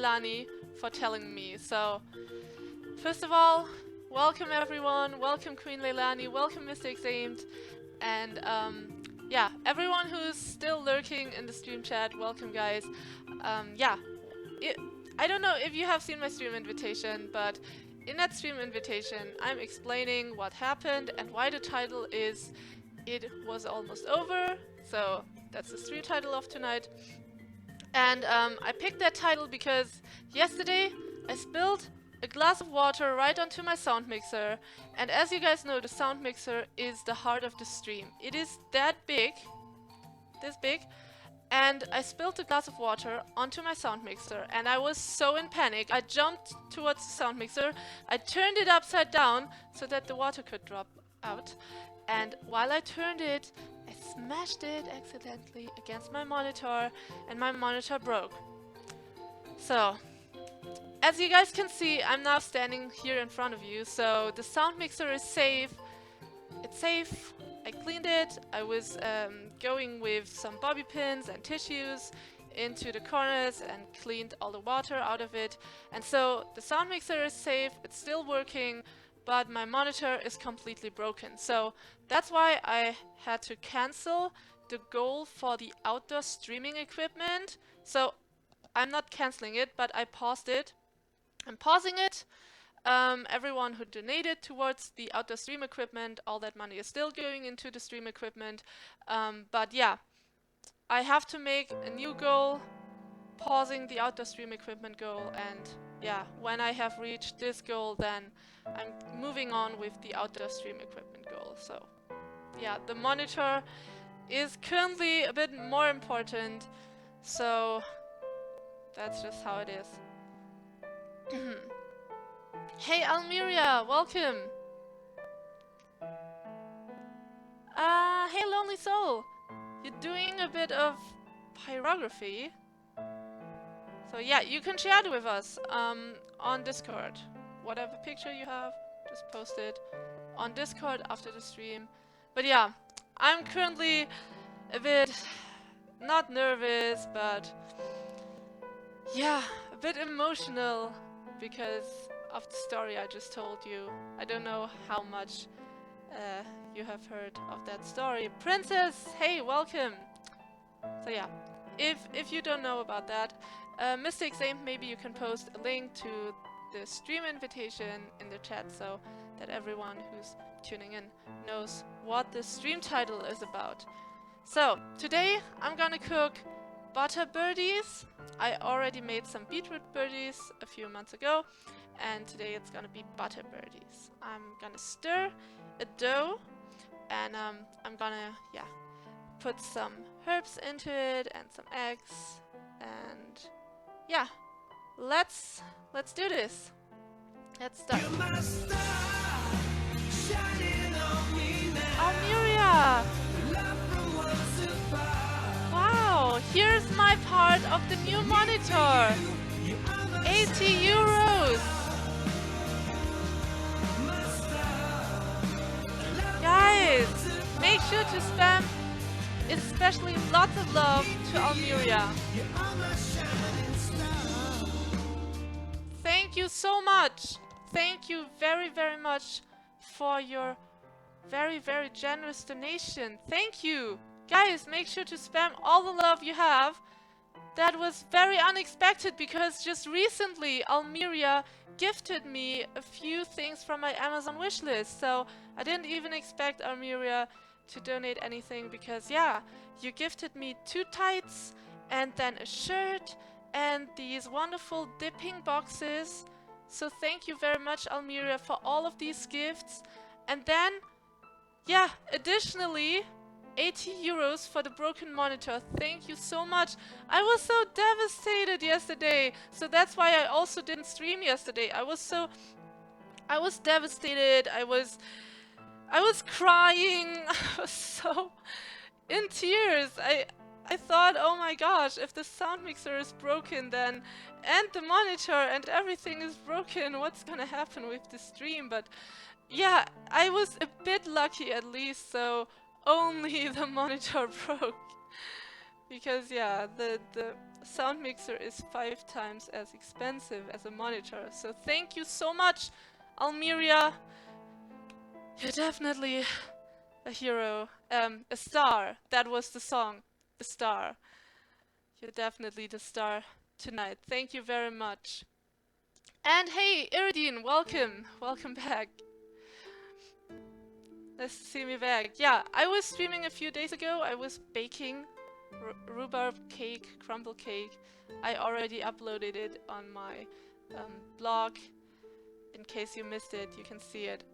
Leilani for telling me. So, first of all, welcome everyone, welcome Queen Leilani, welcome Mr. Examed, and yeah, everyone who's still lurking in the stream chat, welcome guys. Yeah, I don't know if you have seen my stream invitation, but in that stream invitation, I'm explaining what happened and why the title is It Was Almost Over. So that's the stream title of tonight. And I picked that title because yesterday I spilled a glass of water right onto my sound mixer. And as you guys know, the sound mixer is the heart of the stream. It is that big, this big. And I spilled a glass of water onto my sound mixer and I was so in panic. I jumped towards the sound mixer, I turned it upside down so that the water could drop out. And while I turned it, I smashed it accidentally against my monitor and my monitor broke. So, as you guys can see, I'm now standing here in front of you, so the sound mixer is safe. It's safe. I cleaned it. I was going with some bobby pins and tissues into the corners and cleaned all the water out of it. And so the sound mixer is safe, it's still working, but my monitor is completely broken. So that's why I had to cancel the goal for the outdoor streaming equipment. So I'm not canceling it, but I paused it. I'm pausing it. Everyone who donated towards the outdoor stream equipment, all that money is still going into the stream equipment. But yeah, I have to make a new goal, pausing the outdoor stream equipment goal, and yeah, when I have reached this goal, then I'm moving on with the outdoor stream equipment goal. So yeah, the monitor is currently a bit more important, so that's just how it is. Hey Almeria, welcome! Hey Lonely Soul! You're doing a bit of pyrography. So yeah, you can share it with us on Discord. Whatever picture you have, just post it on Discord after the stream. But yeah, I'm currently a bit, not nervous, but yeah, a bit emotional because of the story I just told you. I don't know how much you have heard of that story. Princess, hey, welcome! So yeah, if you don't know about that, Mr. Examed, maybe you can post a link to the stream invitation in the chat so that everyone who's tuning in knows what the stream title is about. So, today I'm gonna cook butter birdies. I already made some beetroot birdies a few months ago, and today it's gonna be butter birdies. I'm gonna stir a dough, and I'm gonna, yeah, put some herbs into it and some eggs, and yeah, let's do this. Let's start. Almeria! Wow, here's my part of the new monitor. 80 euros! Guys, make sure to spam especially lots of love to Almeria. Thank you so much. Thank you very, very much for your very, very generous donation. Thank you. Guys, make sure to spam all the love you have. That was very unexpected because just recently Almeria gifted me a few things from my Amazon wishlist. So I didn't even expect Almeria to donate anything because yeah, you gifted me 2 tights and then a shirt and these wonderful dipping boxes. So thank you very much, Almeria, for all of these gifts. And then, yeah, additionally, 80 euros for the broken monitor. Thank you so much. I was so devastated yesterday. So that's why I also didn't stream yesterday. I was devastated. I was crying. I was so in tears. I thought, oh my gosh, if the sound mixer is broken then, and the monitor and everything is broken, what's gonna happen with the stream? But yeah, I was a bit lucky at least, so only the monitor broke. Because yeah, the sound mixer is 5 times as expensive as a monitor. So thank you so much, Almeria. You're definitely a hero. A star. That was the song. A star. You're definitely the star tonight. Thank you very much. And hey, Iridine, welcome. Welcome back. Nice to see me back. Yeah, I was streaming a few days ago. I was baking rhubarb cake, crumble cake. I already uploaded it on my blog. In case you missed it, you can see it.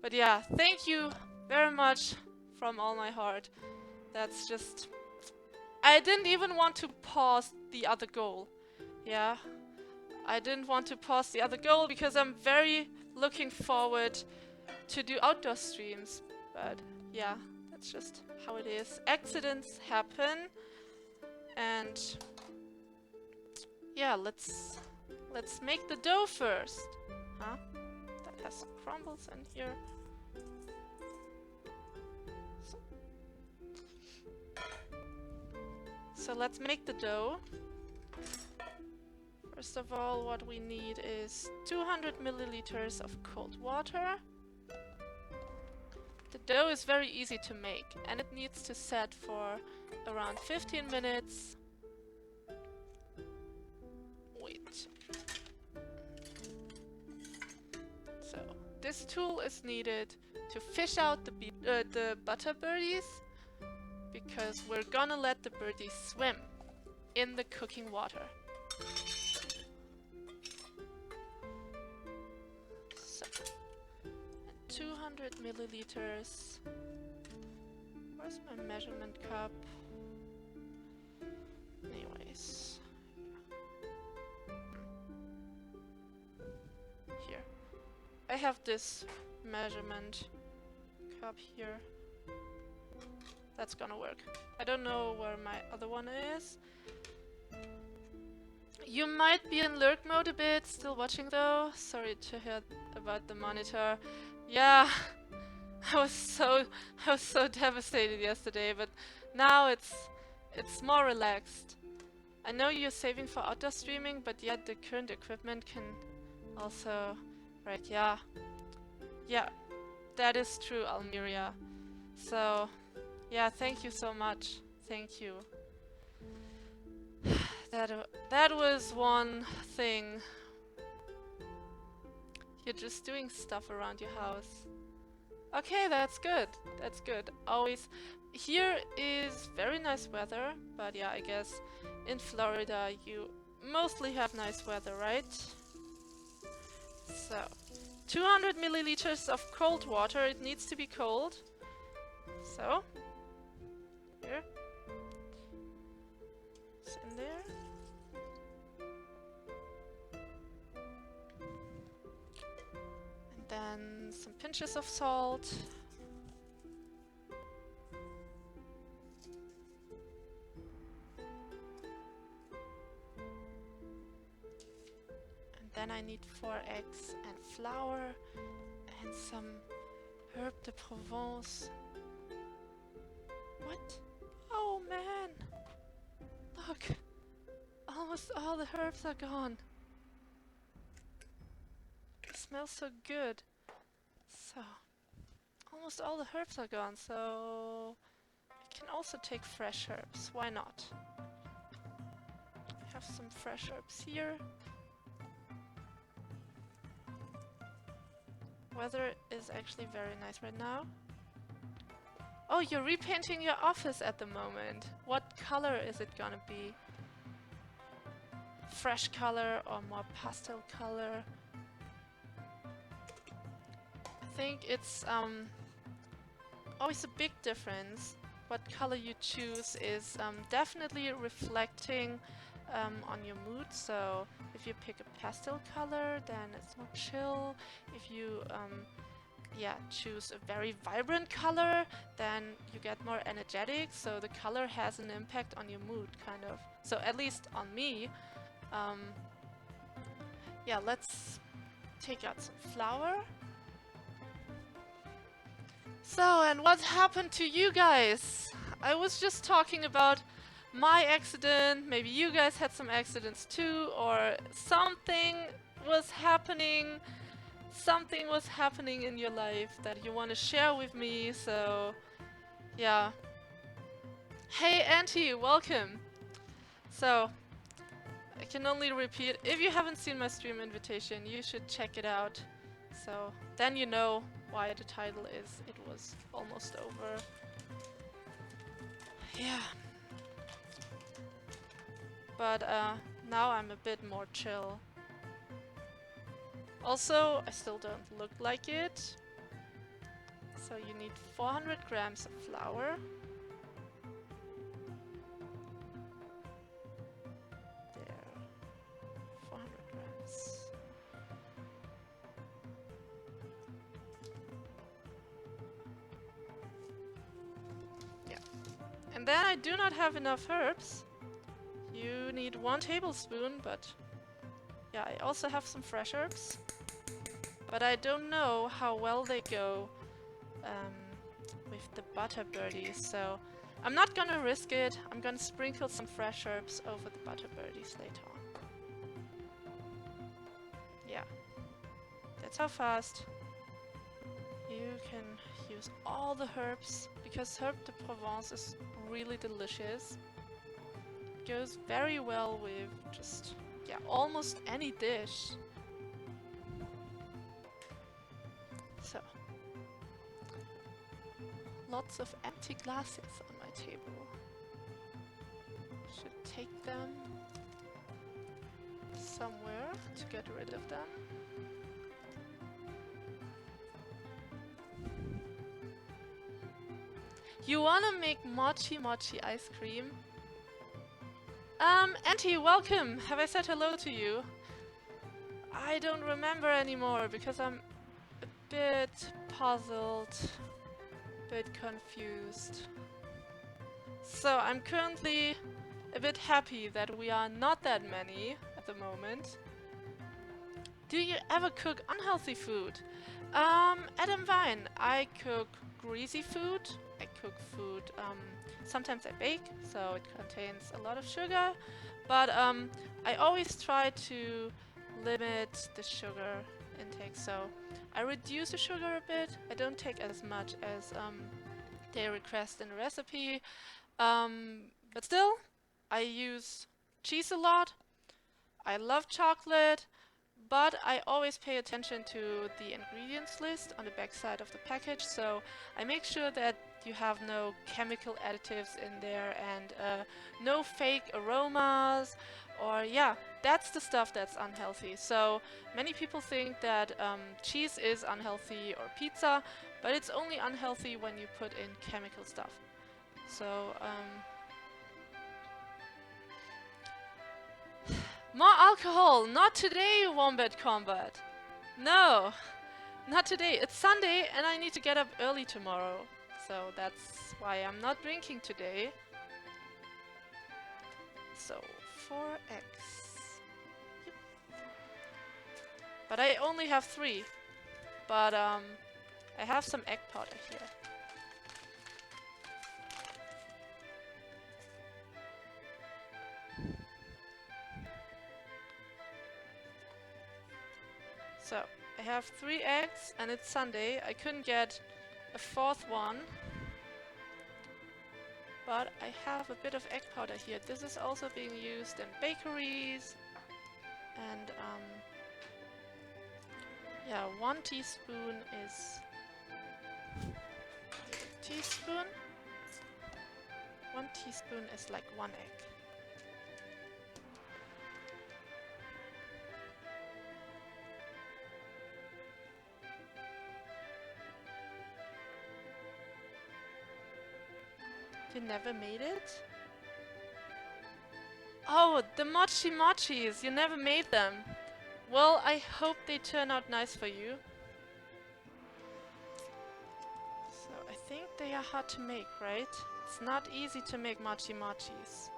But yeah, thank you very much from all my heart. That's just... I didn't even want to pause the other goal. Yeah, I didn't want to pause the other goal because I'm very looking forward to do outdoor streams. But yeah, that's just how it is. Accidents happen. And yeah, let's make the dough first. Huh? That has some crumbles in here. So let's make the dough. First of all, what we need is 200 milliliters of cold water. The dough is very easy to make and it needs to set for around 15 minutes. Wait. So this tool is needed to fish out the butter birdies, because we're gonna let the birdies swim in the cooking water. So, 200 milliliters. Where's my measurement cup? Anyways. Here. I have this measurement cup here. That's gonna work. I don't know where my other one is. You might be in lurk mode a bit, still watching though. Sorry to hear about the monitor. Yeah, I was so devastated yesterday, but now it's more relaxed. I know you're saving for outdoor streaming, but yeah, the current equipment can also... Right, yeah. Yeah, that is true, Almeria. So, yeah, thank you so much. Thank you. That was one thing. You're just doing stuff around your house. Okay, that's good. That's good. Always. Here is very nice weather, but yeah, I guess in Florida you mostly have nice weather, right? So, 200 milliliters of cold water. It needs to be cold. So, here. It's in there. And then some pinches of salt. And then I need 4 eggs and flour and some herb de Provence. What? Oh man! Look! Almost all the herbs are gone. It smells so good. So, almost all the herbs are gone, so I can also take fresh herbs. Why not? I have some fresh herbs here. Weather is actually very nice right now. Oh, you're repainting your office at the moment. What color is it gonna be? Fresh color or more pastel color? I think it's always a big difference. What color you choose is definitely reflecting on your mood. So if you pick a pastel color, then it's more chill. If you choose a very vibrant color, then you get more energetic. So the color has an impact on your mood, kind of. So at least on me. Yeah, let's take out some flour. So, and what happened to you guys? I was just talking about my accident, maybe you guys had some accidents too, or something was happening in your life that you want to share with me, so yeah. Hey Auntie, welcome! So, I can only repeat, if you haven't seen my stream invitation, you should check it out. So, then you know why the title is It Was Almost Over. Yeah. But now I'm a bit more chill. Also, I still don't look like it. So you need 400 grams of flour. There. 400 grams. Yeah. And then I do not have enough herbs. You need 1 tablespoon, but yeah, I also have some fresh herbs. But I don't know how well they go with the butter birdies, so I'm not gonna risk it. I'm gonna sprinkle some fresh herbs over the butter birdies later on. Yeah, that's how fast you can use all the herbs, because herb de Provence is really delicious. It goes very well with just, yeah, almost any dish. So, lots of empty glasses on my table. Should take them somewhere to get rid of them. You wanna make mochi ice cream? Auntie, welcome! Have I said hello to you? I don't remember anymore because I'm a bit puzzled, a bit confused. So I'm currently a bit happy that we are not that many at the moment. Do you ever cook unhealthy food? Adam Vine, I cook greasy food. I cook food, sometimes I bake, so it contains a lot of sugar. But I always try to limit the sugar intake, so I reduce the sugar a bit. I don't take as much as they request in the recipe. But still, I use cheese a lot. I love chocolate. But I always pay attention to the ingredients list on the back side of the package, so I make sure that you have no chemical additives in there and no fake aromas, or yeah, that's the stuff that's unhealthy. So many people think that cheese is unhealthy or pizza, but it's only unhealthy when you put in chemical stuff. So more alcohol! Not today, Wombat Combat! No! Not today. It's Sunday and I need to get up early tomorrow. So that's why I'm not drinking today. So, 4 eggs. Yep. But I only have 3. But I have some egg powder here. So, I have 3 eggs and it's Sunday. I couldn't get a 4th one. But I have a bit of egg powder here. This is also being used in bakeries. And yeah, 1 teaspoon is... teaspoon? 1 teaspoon is like 1 egg. You never made it? Oh, the mochis! You never made them! Well, I hope they turn out nice for you. So, I think they are hard to make, right? It's not easy to make mochis.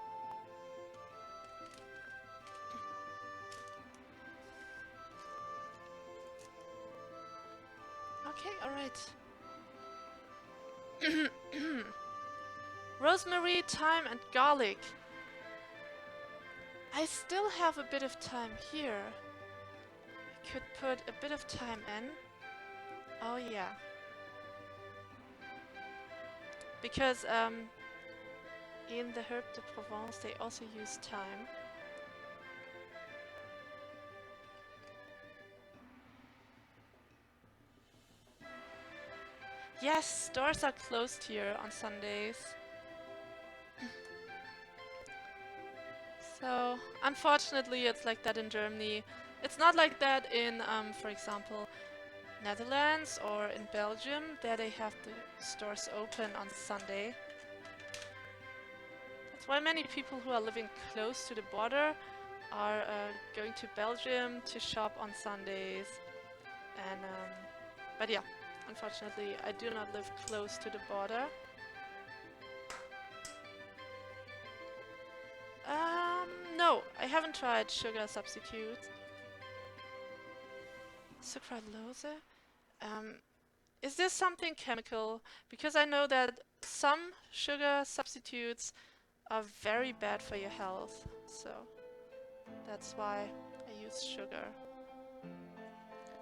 Okay, alright. Rosemary, thyme and garlic. I still have a bit of time here. I could put a bit of time in. Oh yeah. Because in the Herbe de Provence they also use thyme. Yes, stores are closed here on Sundays. So, unfortunately, it's like that in Germany. It's not like that in, for example, Netherlands or in Belgium. There they have the stores open on Sunday. That's why many people who are living close to the border are going to Belgium to shop on Sundays. And, but yeah, unfortunately, I do not live close to the border. No, I haven't tried sugar substitutes. Sucralose? Is this something chemical? Because I know that some sugar substitutes are very bad for your health, so that's why I use sugar.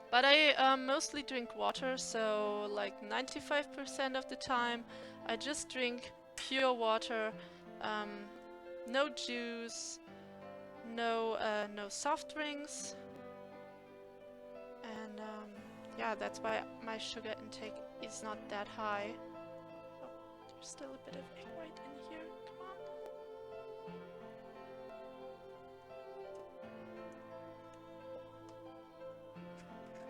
But I mostly drink water, so like 95% of the time I just drink pure water, no juice, no soft drinks, and yeah, that's why my sugar intake is not that high. Oh, there's still a bit of egg white in here. Come on.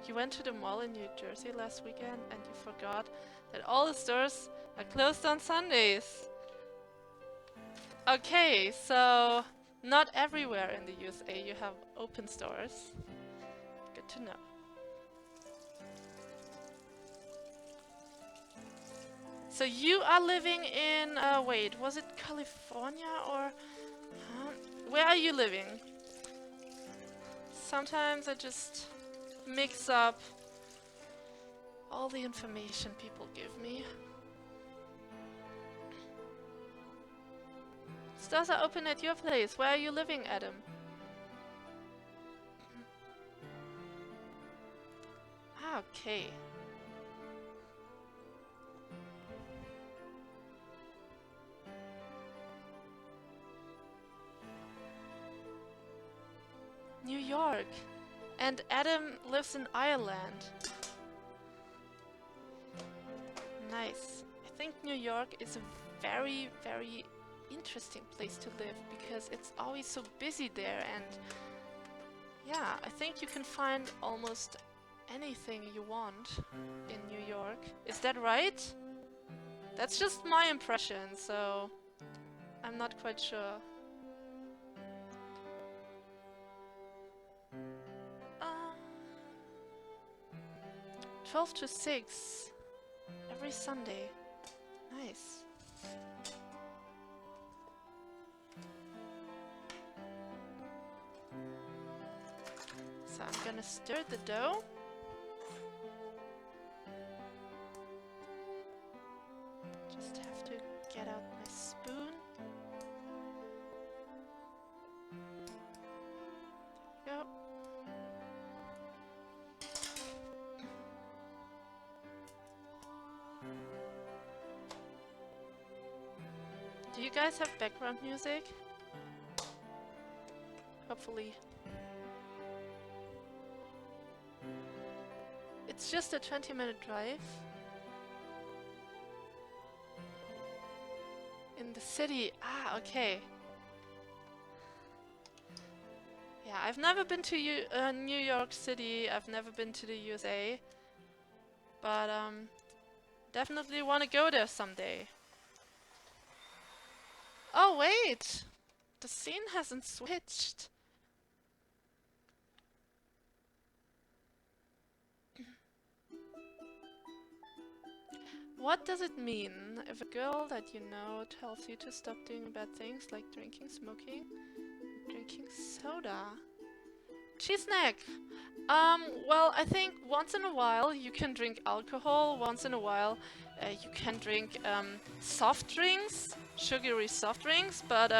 You went to the mall in New Jersey last weekend and you forgot that all the stores are closed on Sundays. Okay, so not everywhere in the USA you have open stores. Good to know. So you are living in, wait, was it California or... where are you living? Sometimes I just mix up all the information people give me. Stores are open at your place. Where are you living, Adam? Ah, okay. New York. And Adam lives in Ireland. Nice. I think New York is a very, very interesting place to live because it's always so busy there, and yeah, I think you can find almost anything you want in New York. Is that right? That's just my impression, so I'm not quite sure. 12 to 6 every Sunday. Nice. So I'm gonna stir the dough. Just have to get out my spoon. There we go. Do you guys have background music? Hopefully. It's just a 20-minute drive. In the city. Ah, okay. Yeah, I've never been to New York City. I've never been to the USA. But definitely want to go there someday. Oh wait! The scene hasn't switched. What does it mean if a girl that you know tells you to stop doing bad things like drinking, smoking, drinking soda? Cheese snack! Well, I think once in a while you can drink alcohol, once in a while you can drink soft drinks, sugary soft drinks, but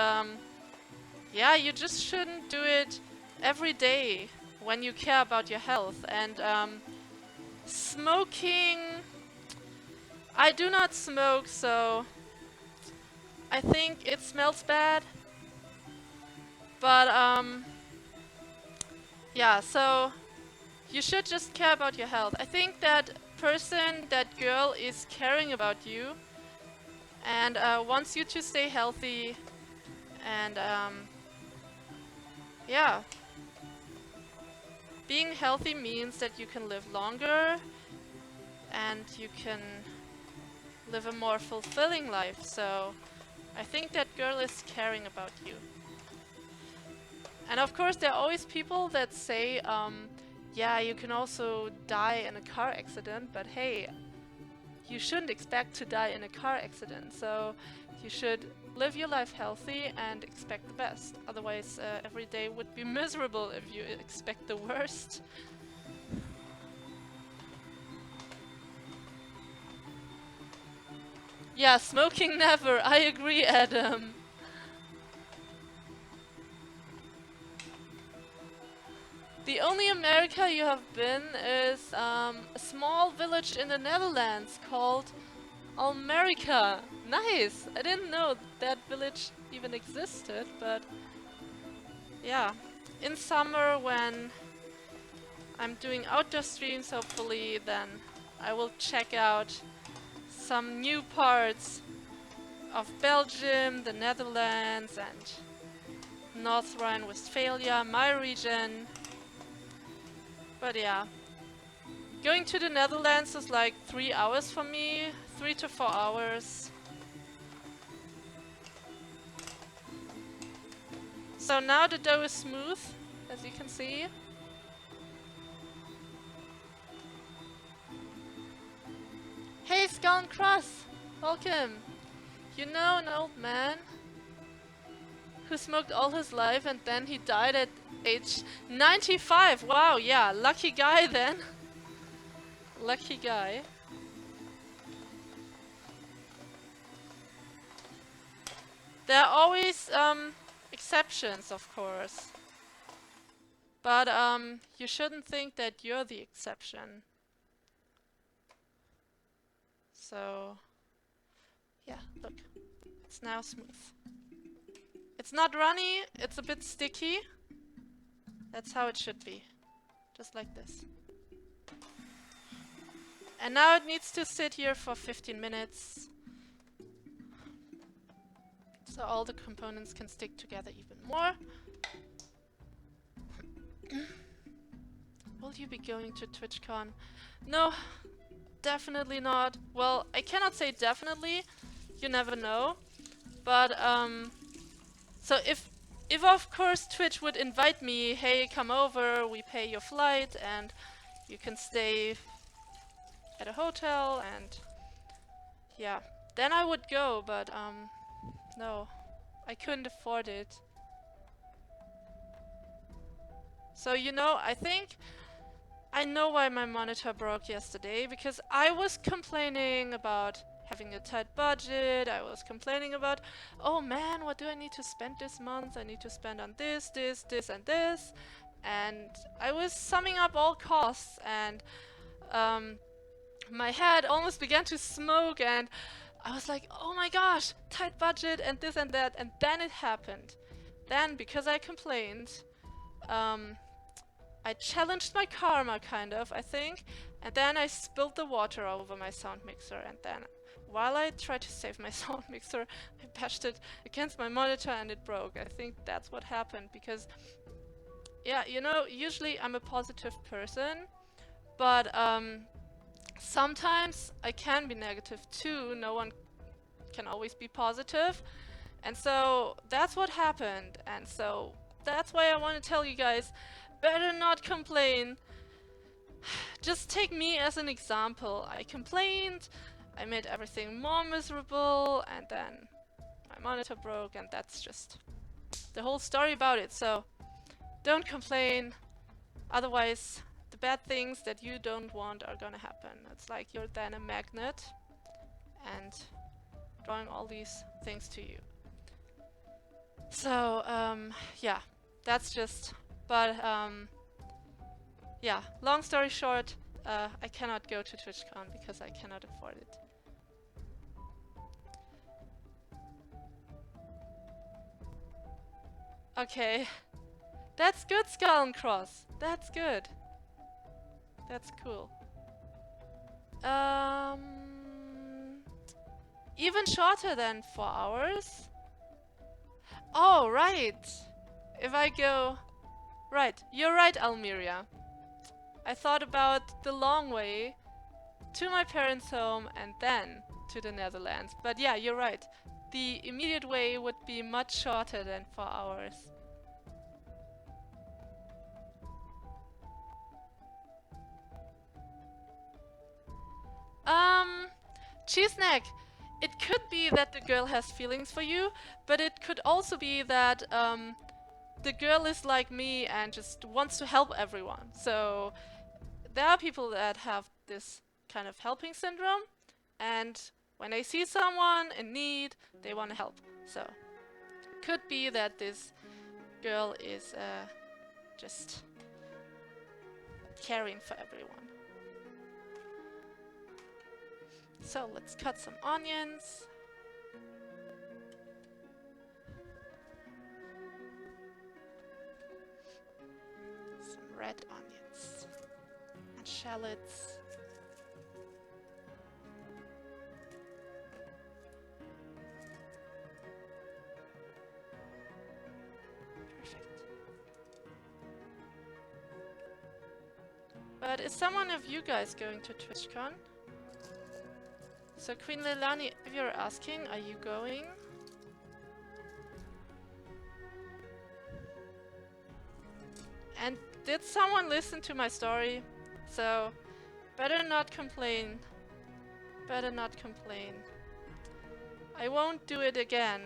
yeah, you just shouldn't do it every day when you care about your health. And smoking, I do not smoke, so I think it smells bad. But yeah, so you should just care about your health. I think that person, that girl is caring about you and wants you to stay healthy. And yeah, being healthy means that you can live longer and you can live a more fulfilling life. So I think that girl is caring about you. And of course, there are always people that say, yeah, you can also die in a car accident, but hey, you shouldn't expect to die in a car accident. So you should live your life healthy and expect the best. Otherwise, every day would be miserable if you expect the worst. Yeah, smoking never. I agree, Adam. The only America you have been is a small village in the Netherlands called Almerica. Nice! I didn't know that village even existed, but yeah. In summer when I'm doing outdoor streams, hopefully, then I will check out some new parts of Belgium, the Netherlands, and North Rhine-Westphalia, my region. But yeah, going to the Netherlands is like 3 hours for me, 3 to 4 hours. So now the dough is smooth, as you can see. Hey Skull and Cross! Welcome! You know an old man who smoked all his life and then he died at age 95. Wow, yeah, lucky guy then. Lucky guy. There are always exceptions, of course. But you shouldn't think that you're the exception. So yeah, look. It's now smooth. It's not runny, it's a bit sticky. That's how it should be. Just like this. And now it needs to sit here for 15 minutes. So all the components can stick together even more. Will you be going to TwitchCon? No, definitely not. Well, I cannot say definitely. You never know. But so if of course Twitch would invite me, hey, come over, we pay your flight and you can stay at a hotel and yeah, then I would go, but no, I couldn't afford it. So you know, I think I know why my monitor broke yesterday, because I was complaining about having a tight budget. I was complaining about, oh man, what do I need to spend this month? I need to spend on this, this, this, and this. And I was summing up all costs, and my head almost began to smoke, and I was like, oh my gosh, tight budget, and this and that. And then it happened. Then, because I complained, I challenged my karma, kind of, I think, and then I spilled the water over my sound mixer, and then, while I tried to save my sound mixer, I bashed it against my monitor and it broke. I think that's what happened, because, yeah, you know, usually I'm a positive person, but sometimes I can be negative too. No one can always be positive, and so that's what happened, and so that's why I want to tell you guys, better not complain. Just take me as an example. I complained, I made everything more miserable, and then my monitor broke, and that's just the whole story about it. So don't complain, otherwise the bad things that you don't want are gonna happen. It's like you're then a magnet and drawing all these things to you. So, yeah, that's just, but, yeah, long story short, I cannot go to TwitchCon because I cannot afford it. Okay, that's good, Skull and Cross. That's good. That's cool. Even shorter than 4 hours? Oh, right. If I go... Right, you're right, Almeria. I thought about the long way to my parents' home and then to the Netherlands. But yeah, you're right. The immediate way would be much shorter than 4 hours. Cheese Snack. It could be that the girl has feelings for you, but it could also be that the girl is like me and just wants to help everyone. So there are people that have this kind of helping syndrome, and when they see someone in need, they want to help. So could be that this girl is just caring for everyone. So let's cut some onions. Some red onions. And shallots. Perfect. But is someone of you guys going to TwitchCon? So Queen Leilani, if you're asking, are you going? And did someone listen to my story? So, better not complain. Better not complain. I won't do it again.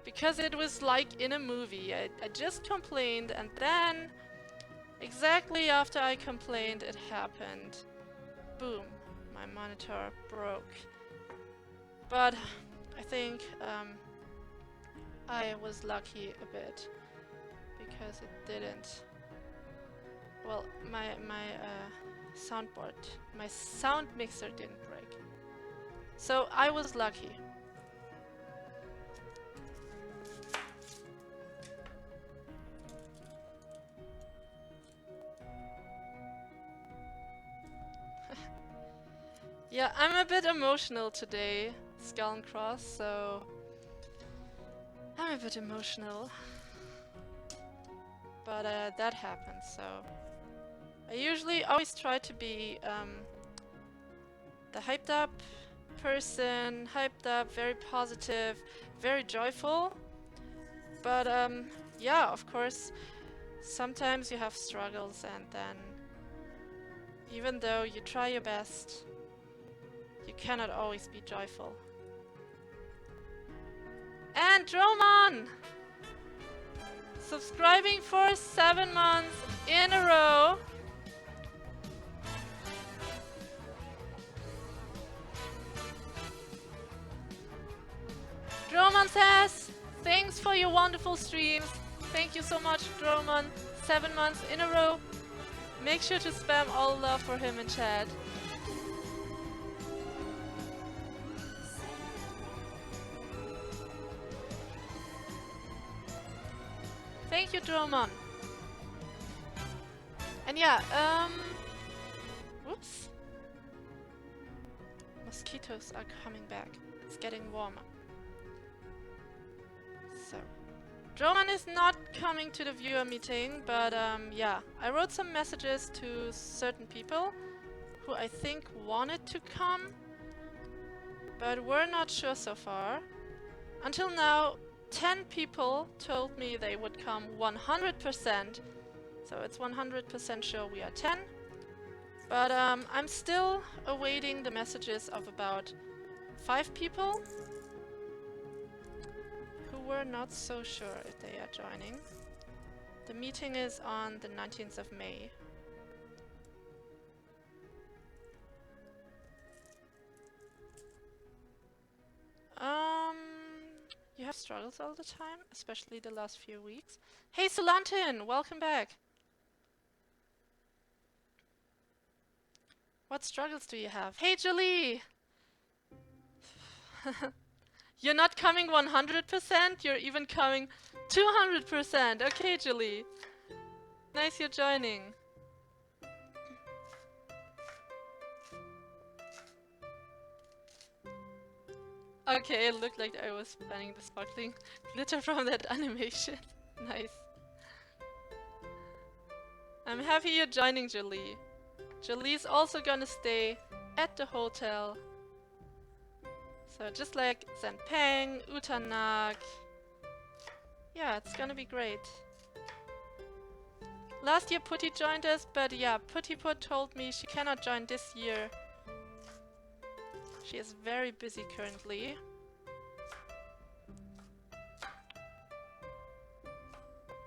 Because it was like in a movie. I just complained and then, exactly after I complained, it happened. Boom. My monitor broke. But I think I was lucky a bit. Because it didn't. Well, my soundboard, my sound mixer didn't break. So I was lucky. Yeah, I'm a bit emotional today, Skull and Cross, so I'm a bit emotional. But that happens, so I usually always try to be the hyped up person, hyped up, very positive, very joyful. But yeah, of course, sometimes you have struggles, and then even though you try your best, you cannot always be joyful. And Droman! Subscribing for 7 months in a row. Droman says, thanks for your wonderful streams. Thank you so much, Droman. 7 months in a row. Make sure to spam all love for him in chat. Thank you, Droman. And yeah, whoops. Mosquitoes are coming back. It's getting warmer. So, Droman is not coming to the viewer meeting, but yeah, I wrote some messages to certain people who I think wanted to come, but we're not sure so far. Until now, 10 people told me they would come 100%, so it's 100% sure we are 10. But I'm still awaiting the messages of about 5 people who were not so sure if they are joining. The meeting is on the 19th of May. You have struggles all the time, especially the last few weeks. Hey Solantin, welcome back. What struggles do you have? Hey Jolie! You're not coming 100%, you're even coming 200%. Okay, Jolie. Nice you're joining. Okay, it looked like I was planning the sparkling glitter from that animation. Nice. I'm happy you're joining, Jolie. Jolie's also gonna stay at the hotel. So just like Zenpeng, Utanak. Yeah, it's gonna be great. Last year Putty joined us, but yeah, Puttiput told me she cannot join this year. She is very busy currently.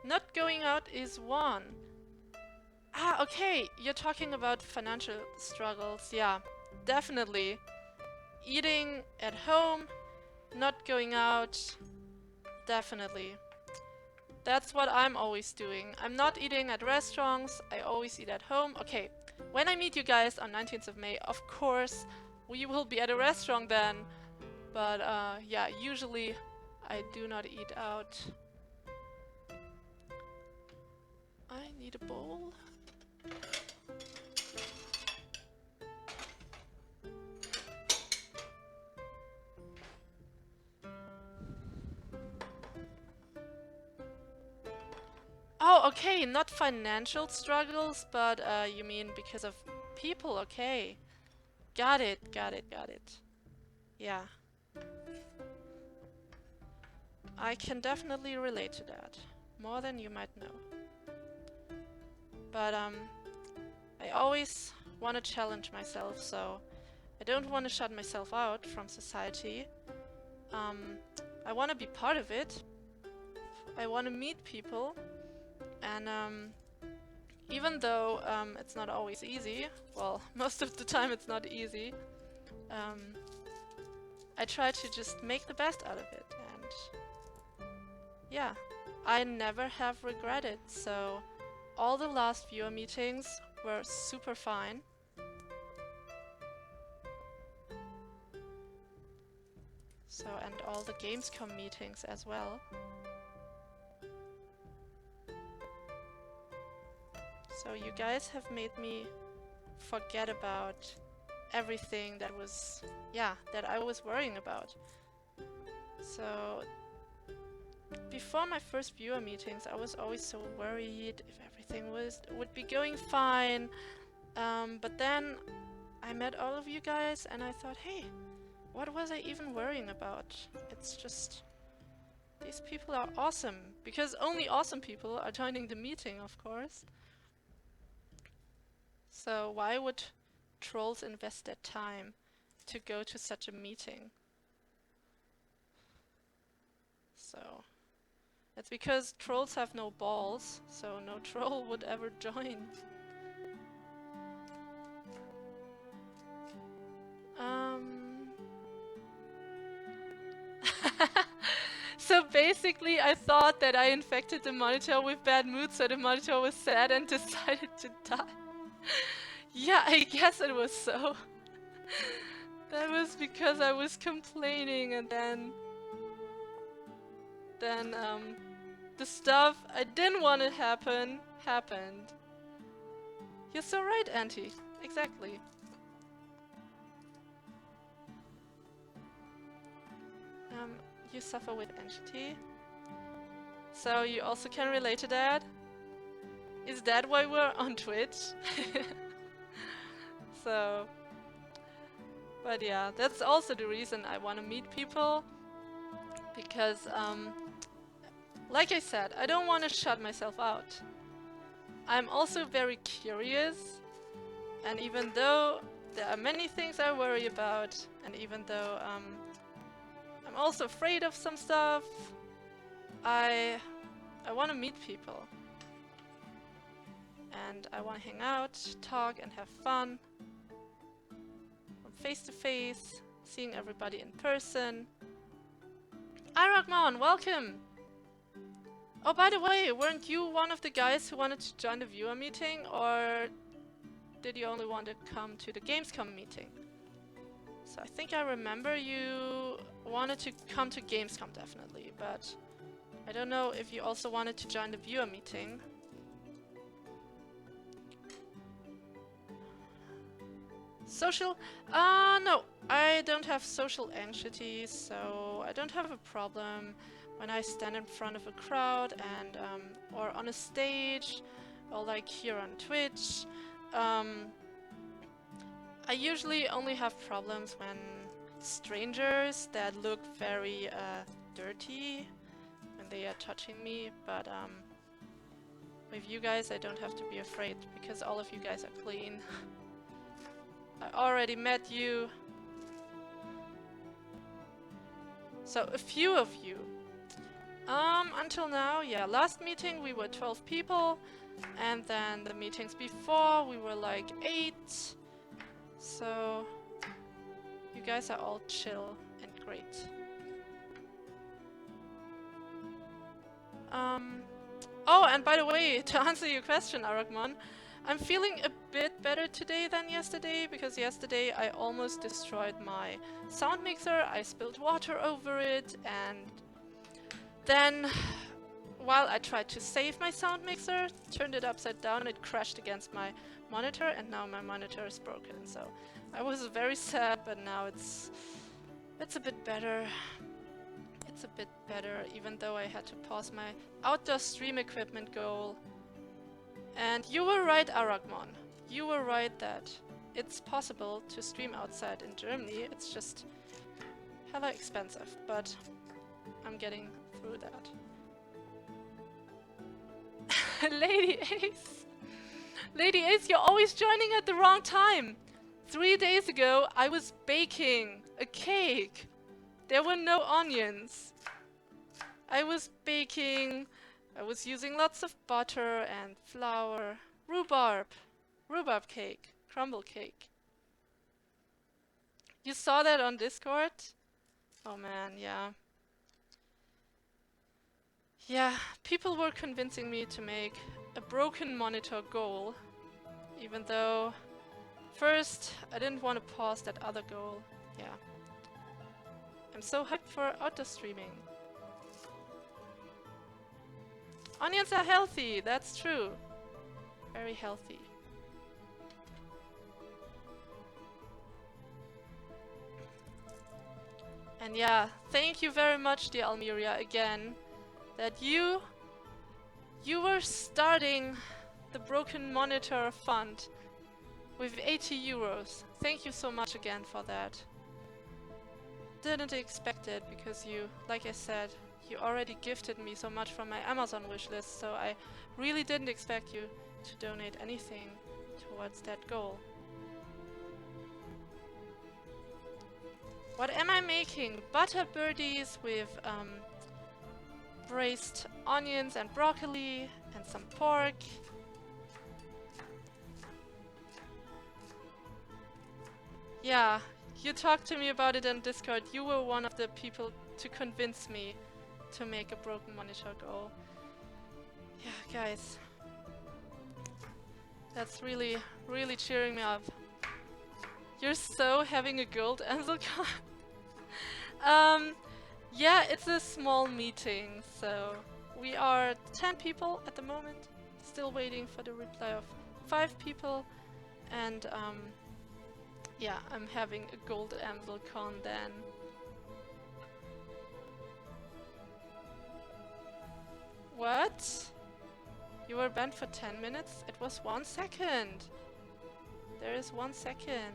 Not going out is one. Ah, okay, you're talking about financial struggles. Yeah, definitely. Eating at home, not going out, definitely. That's what I'm always doing. I'm not eating at restaurants, I always eat at home. Okay, when I meet you guys on 19th of May, of course, we will be at a restaurant then. But yeah, usually I do not eat out. I need a bowl. Oh, okay, not financial struggles, but you mean because of people, okay. Got it, got it, got it. Yeah. I can definitely relate to that. More than you might know. But I always want to challenge myself, so I don't want to shut myself out from society. I want to be part of it. I want to meet people. And even though it's not always easy, well, most of the time it's not easy, I try to just make the best out of it. And yeah, I never have regretted, so all the last viewer meetings were super fine. So, and all the Gamescom meetings as well. So you guys have made me forget about everything that was, yeah, that I was worrying about. So before my first viewer meetings, I was always so worried if everything would be going fine. But then I met all of you guys and I thought, hey, what was I even worrying about? It's just, these people are awesome. Because only awesome people are joining the meeting, of course. So why would trolls invest their time to go to such a meeting? So it's because trolls have no balls, so no troll would ever join. So basically I thought that I infected the monitor with bad mood, so the monitor was sad and decided to die. Yeah, I guess it was so. That was because I was complaining and then the stuff I didn't want to happen happened. You're so right, Auntie. Exactly. You suffer with anxiety. So you also can relate to that? Is that why we're on Twitch? So... But yeah, that's also the reason I want to meet people. Because, like I said, I don't want to shut myself out. I'm also very curious. And even though there are many things I worry about, and even though I'm also afraid of some stuff, I want to meet people. And I want to hang out, talk and have fun. From face to face, seeing everybody in person. Irakmon, welcome! Oh, by the way, weren't you one of the guys who wanted to join the viewer meeting, or did you only want to come to the Gamescom meeting? So I think I remember you wanted to come to Gamescom definitely, but I don't know if you also wanted to join the viewer meeting. Social? No, I don't have social anxiety, so I don't have a problem when I stand in front of a crowd and or on a stage, or like here on Twitch. I usually only have problems when strangers that look very dirty when they are touching me, but with you guys I don't have to be afraid because all of you guys are clean. I already met you. So a few of you. Until now, yeah, last meeting we were 12 people, and then the meetings before we were like 8. So you guys are all chill and great. Oh, and by the way, to answer your question, Arakmon, I'm feeling a bit better today than yesterday, because yesterday I almost destroyed my sound mixer. I spilled water over it, and then while I tried to save my sound mixer, turned it upside down, it crashed against my monitor, and now my monitor is broken. So I was very sad, but now it's a bit better. It's a bit better, even though I had to pause my outdoor stream equipment goal. And you were right, Arakmon. You were right that it's possible to stream outside in Germany. It's just hella expensive, but I'm getting through that. Lady Ace! Lady Ace, you're always joining at the wrong time! 3 days ago, I was baking a cake. There were no onions. I was baking... I was using lots of butter and flour. Rhubarb cake. Crumble cake. You saw that on Discord? Oh man, yeah. Yeah, people were convincing me to make a broken monitor goal. Even though first I didn't want to pause that other goal. Yeah. I'm so hyped for outdoor streaming. Onions are healthy, that's true. Very healthy. And yeah, thank you very much, dear Almeria, again, that you were starting the Broken Monitor Fund with 80 euros. Thank you so much again for that. Didn't expect it because you, like I said, you already gifted me so much from my Amazon wishlist, so I really didn't expect you to donate anything towards that goal. What am I making? Butter birdies with braised onions and broccoli and some pork. Yeah, you talked to me about it on Discord. You were one of the people to convince me to make a broken monitor goal. Yeah, guys. That's really, really cheering me up. You're so having a Goldamsel con. Yeah, it's a small meeting, so we are 10 people at the moment. Still waiting for the reply of 5 people, and yeah, I'm having a Goldamsel con then. What? You were banned for 10 minutes? It was 1 second. There is 1 second.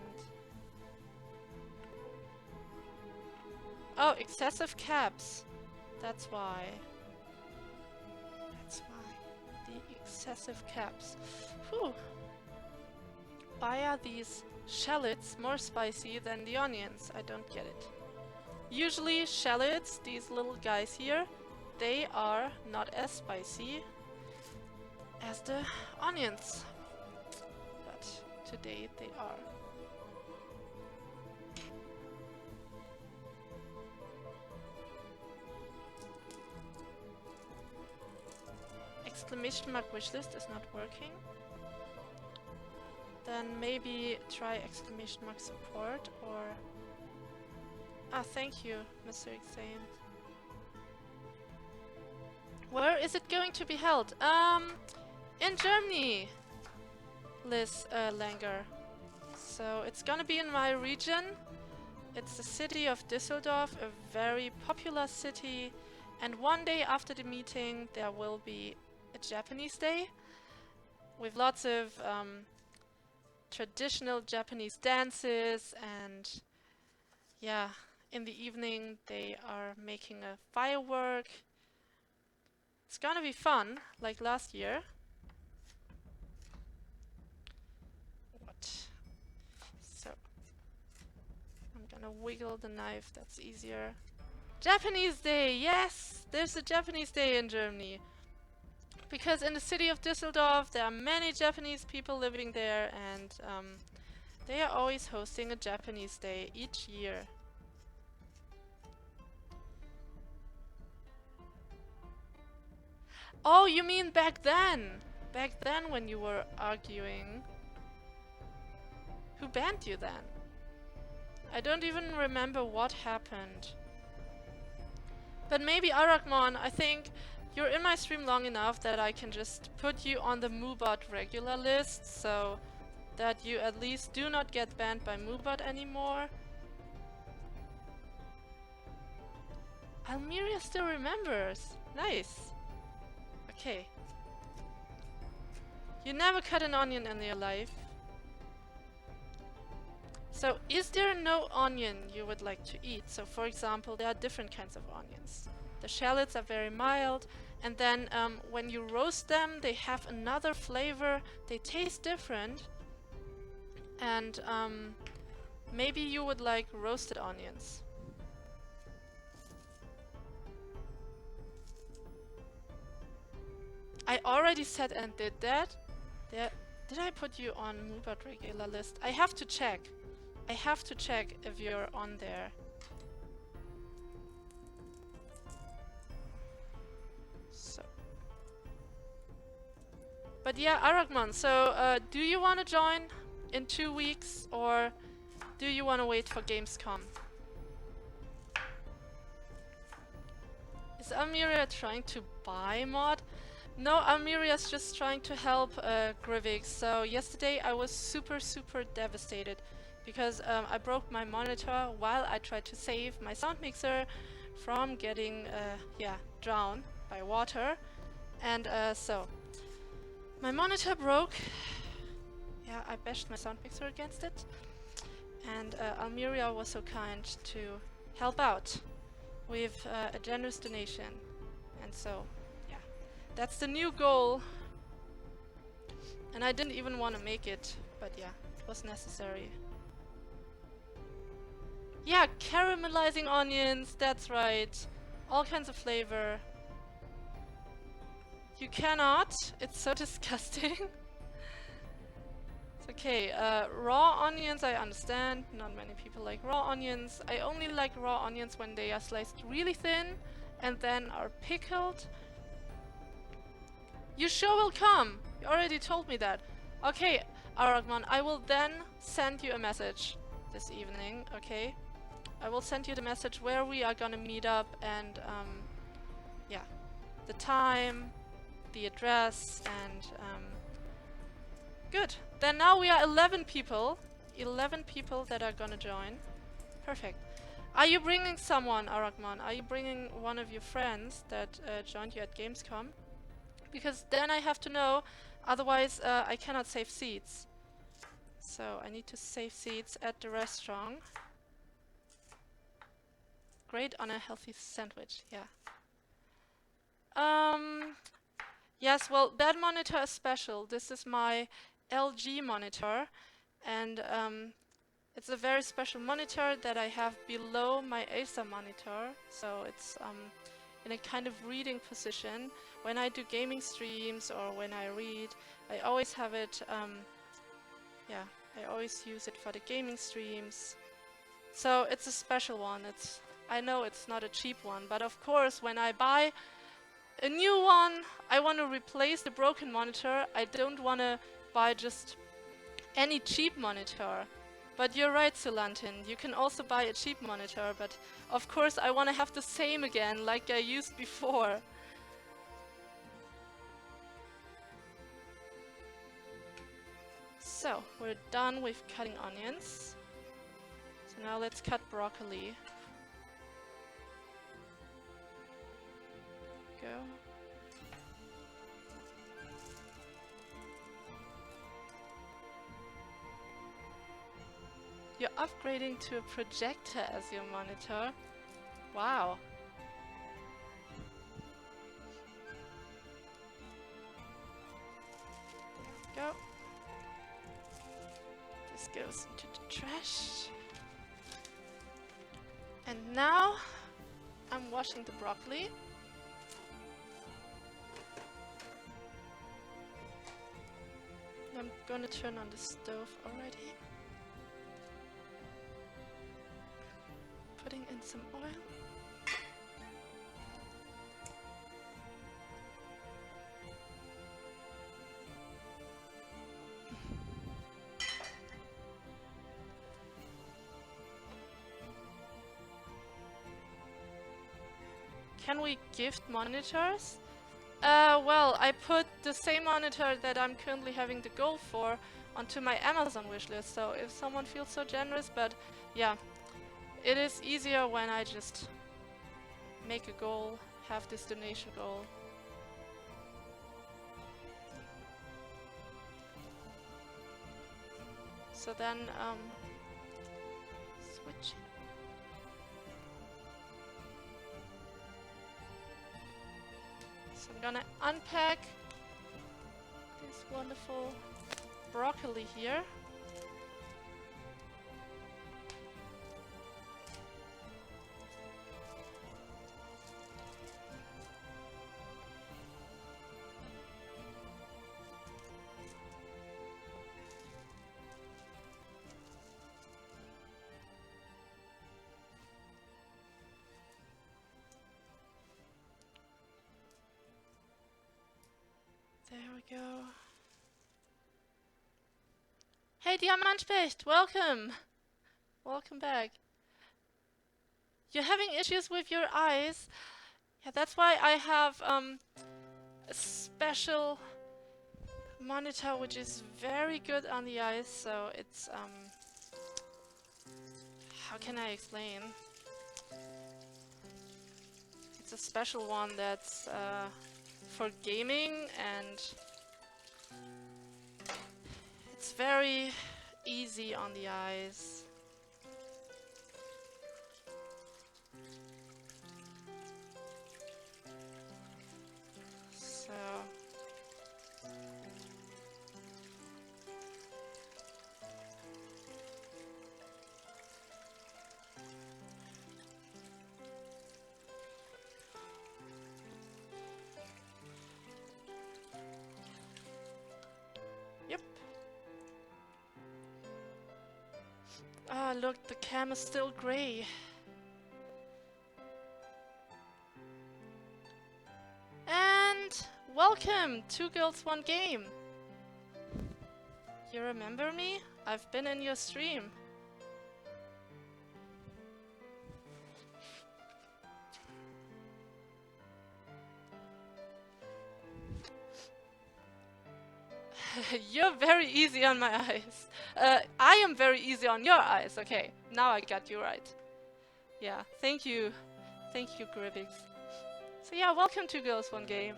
Oh, excessive caps. That's why. That's why. The excessive caps. Whew. Why are these shallots more spicy than the onions? I don't get it. Usually shallots, these little guys here, they are not as spicy as the onions. But today they are. exclamation mark wishlist is not working, then maybe try exclamation mark support or... Ah, thank you, Mr. Examed. Where is it going to be held? In Germany, Liz Langer. So it's gonna be in my region. It's the city of Düsseldorf, a very popular city. And one day after the meeting, there will be a Japanese day with lots of traditional Japanese dances, and yeah, in the evening they are making a firework. It's gonna be fun, like last year. What? So, I'm gonna wiggle the knife, that's easier. Japanese Day! Yes! There's a Japanese Day in Germany. Because in the city of Düsseldorf there are many Japanese people living there, and they are always hosting a Japanese Day each year. Oh, you mean back then? Back then when you were arguing. Who banned you then? I don't even remember what happened. But maybe Arakmon, I think you're in my stream long enough that I can just put you on the Moobot regular list, so that you at least do not get banned by Moobot anymore. Almeria still remembers. Nice. Okay. You never cut an onion in your life. So, is there no onion you would like to eat? So, for example, there are different kinds of onions. The shallots are very mild, and then when you roast them, they have another flavor. They taste different. And maybe you would like roasted onions. I already said and did that. Did I put you on Moobot regular list? I have to check. I have to check if you're on there. So. But yeah, Arakman, so do you want to join in 2 weeks, or do you want to wait for Gamescom? Is Almeria trying to buy mod? No, Almeria's just trying to help Grivix. So yesterday I was super devastated because I broke my monitor while I tried to save my sound mixer from getting drowned by water. And so my monitor broke. Yeah, I bashed my sound mixer against it. And Almeria was so kind to help out with a generous donation. And so that's the new goal. And I didn't even want to make it, but yeah, it was necessary. Yeah, caramelizing onions, that's right. All kinds of flavor. You cannot, it's so disgusting. It's okay, raw onions I understand, not many people like raw onions. I only like raw onions when they are sliced really thin and then are pickled. You sure will come! You already told me that. Okay, Aragman, I will then send you a message this evening, okay? I will send you the message where we are gonna meet up and, yeah, the time, the address, and, good. Then now we are 11 people. 11 people that are gonna join. Perfect. Are you bringing someone, Aragman? Are you bringing one of your friends that joined you at Gamescom? Because then I have to know, otherwise I cannot save seats. So I need to save seats at the restaurant. Great on a healthy sandwich, yeah. Yes, well, that monitor is special. This is my LG monitor, and it's a very special monitor that I have below my Acer monitor. So it's in a kind of reading position. When I do gaming streams or when I read, I always have it, yeah, I always use it for the gaming streams. So it's a special one. I know it's not a cheap one, but of course when I buy a new one. I want to replace the broken monitor. I don't want to buy just any cheap monitor. But you're right, Solantin. You can also buy a cheap monitor, but of course I want to have the same again, like I used before. So, we're done with cutting onions. So now let's cut broccoli. Go. You're upgrading to a projector as your monitor. Wow. Go. This goes into the trash. And now I'm washing the broccoli. I'm gonna turn on the stove already. Putting in some oil. Can we gift monitors? Well, I put the same monitor that I'm currently having the goal for onto my Amazon wishlist, so if someone feels so generous, but yeah, it is easier when I just make a goal, have this donation goal. So then, switch. So I'm gonna unpack this wonderful broccoli here. There we go. Hey Diamantspecht, welcome! Welcome back. You're having issues with your eyes? Yeah, that's why I have a special monitor which is very good on the eyes, so it's how can I explain? It's a special one that's for gaming, and it's very easy on the eyes. So yep. Ah, look, the cam is still gray. And welcome, 2 Girls 1 Game. You remember me? I've been in your stream. You're very easy on my eyes. I am very easy on your eyes. Okay, now I got you right. Yeah, thank you. Thank you, Gribbix. So yeah, welcome to Girls 1 Game.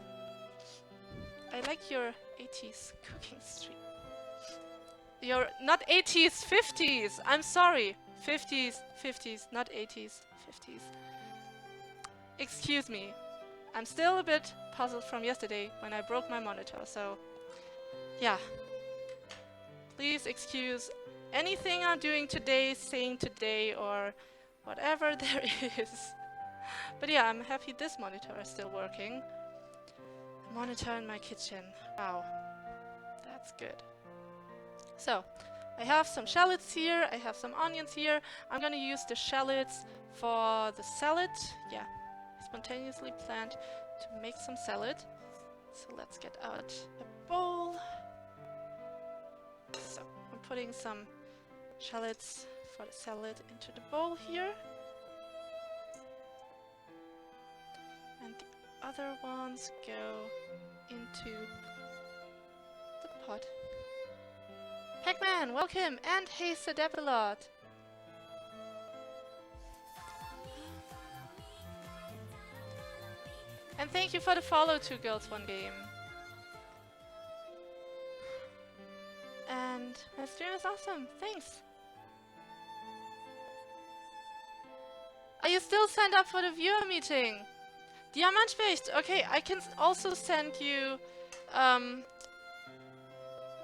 I like your 80s cooking stream. You're not 80s, 50s. I'm sorry. 50s, 50s, not 80s, 50s. Excuse me. I'm still a bit puzzled from yesterday when I broke my monitor, so yeah. Please excuse anything I'm doing today, saying today, or whatever there is. But yeah, I'm happy this monitor is still working. A monitor in my kitchen. Wow. That's good. So, I have some shallots here, I have some onions here. I'm gonna use the shallots for the salad. Yeah, spontaneously planned to make some salad. So let's get out a bowl. So I'm putting some shallots for the salad into the bowl here. And the other ones go into the pot. Pac-Man, welcome! And hey, Sedepilot! And thank you for the follow to Girls One Game. And my stream is awesome, thanks! Are you still signed up for the viewer meeting? Diamantspicht! Okay, I can also send you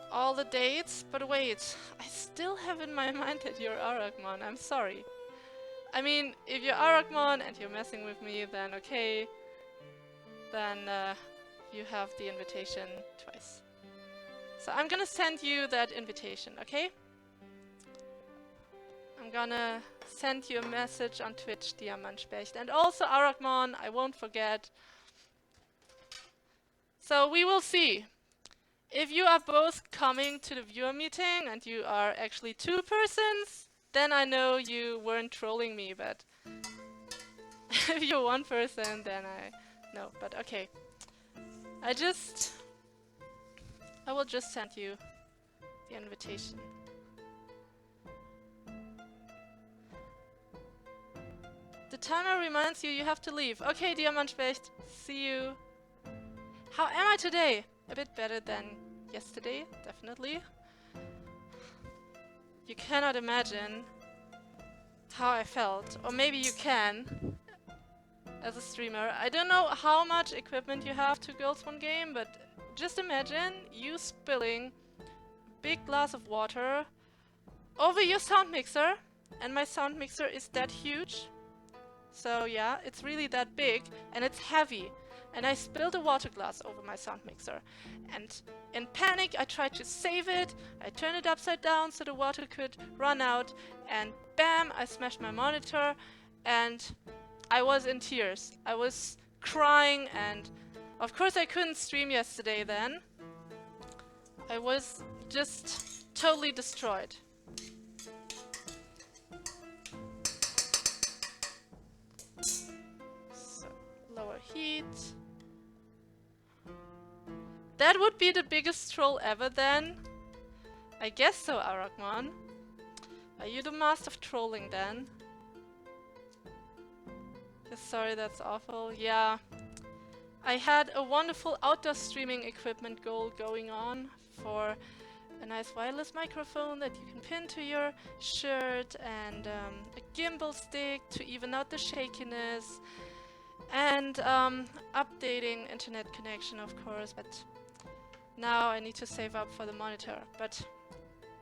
all the dates, but wait, I still have in my mind that you're Arakmon, I'm sorry. I mean, if you're Arakmon and you're messing with me, then okay. Then you have the invitation twice. So I'm gonna send you that invitation, okay? I'm gonna send you a message on Twitch, Diamantspicht. And also Arakmon, I won't forget. So we will see. If you are both coming to the viewer meeting and you are actually 2 persons, then I know you weren't trolling me, but if you're 1 person, then I know, but okay. I will just send you the invitation. The timer reminds you have to leave. Okay, Diamantspicht, see you. How am I today? A bit better than yesterday, definitely. You cannot imagine how I felt, or maybe you can, as a streamer. I don't know how much equipment you have to Girls One Game, but just imagine you spilling a big glass of water over your sound mixer, and my sound mixer is that huge. So yeah, it's really that big, and it's heavy. And I spilled a water glass over my sound mixer. And in panic, I tried to save it. I turned it upside down so the water could run out. And bam, I smashed my monitor. And I was in tears. I was crying, and of course I couldn't stream yesterday then. I was just totally destroyed. So, lower heat. That would be the biggest troll ever then? I guess so, Arakmon. Are you the master of trolling then? Sorry, that's awful. Yeah. I had a wonderful outdoor streaming equipment goal going on for a nice wireless microphone that you can pin to your shirt, and a gimbal stick to even out the shakiness, and updating internet connection, of course, but now I need to save up for the monitor. But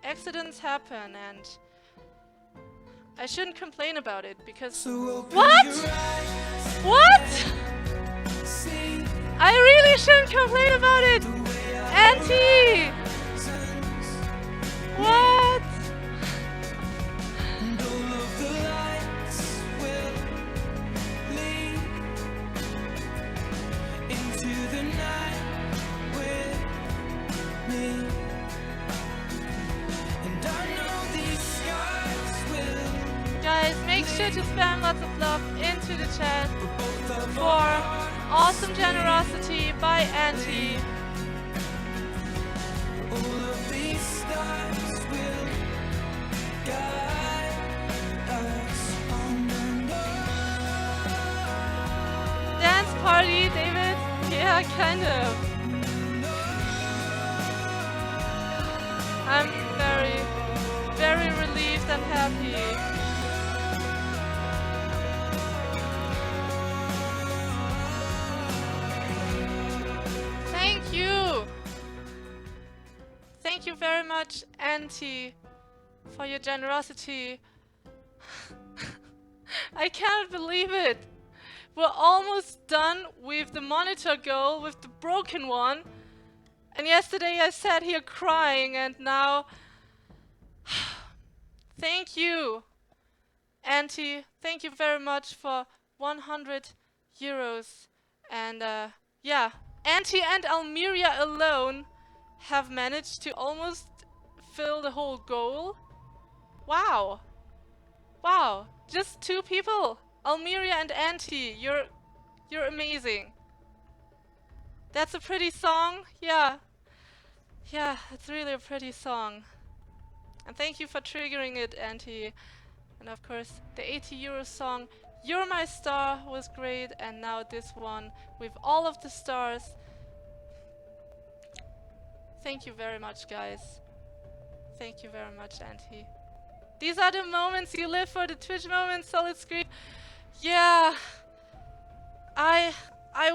accidents happen, and I shouldn't complain about it, because... What? What? I really shouldn't complain about it! Auntie! What? Guys, make sure to spam lots of love into the chat for awesome generosity by Auntie. All of these stars will guide us on and on. Dance party, David? Yeah, kind of. I'm very, very relieved and happy. Thank you! Thank you very much, Auntie, for your generosity. I can't believe it! We're almost done with the monitor goal, with the broken one. And yesterday I sat here crying, and now... Thank you, Auntie. Thank you very much for 100 euros. And yeah, Auntie and Almeria alone have managed to almost fill the whole goal. Wow. Wow. Just 2 people. Almeria and Auntie. You're amazing. That's a pretty song. Yeah. Yeah, it's really a pretty song. And thank you for triggering it, Auntie. And of course, the €80 song, You're My Star, was great. And now this one with all of the stars. Thank you very much, guys. Thank you very much, Auntie. These are the moments you live for, the Twitch moments, Solid Screen. Yeah, I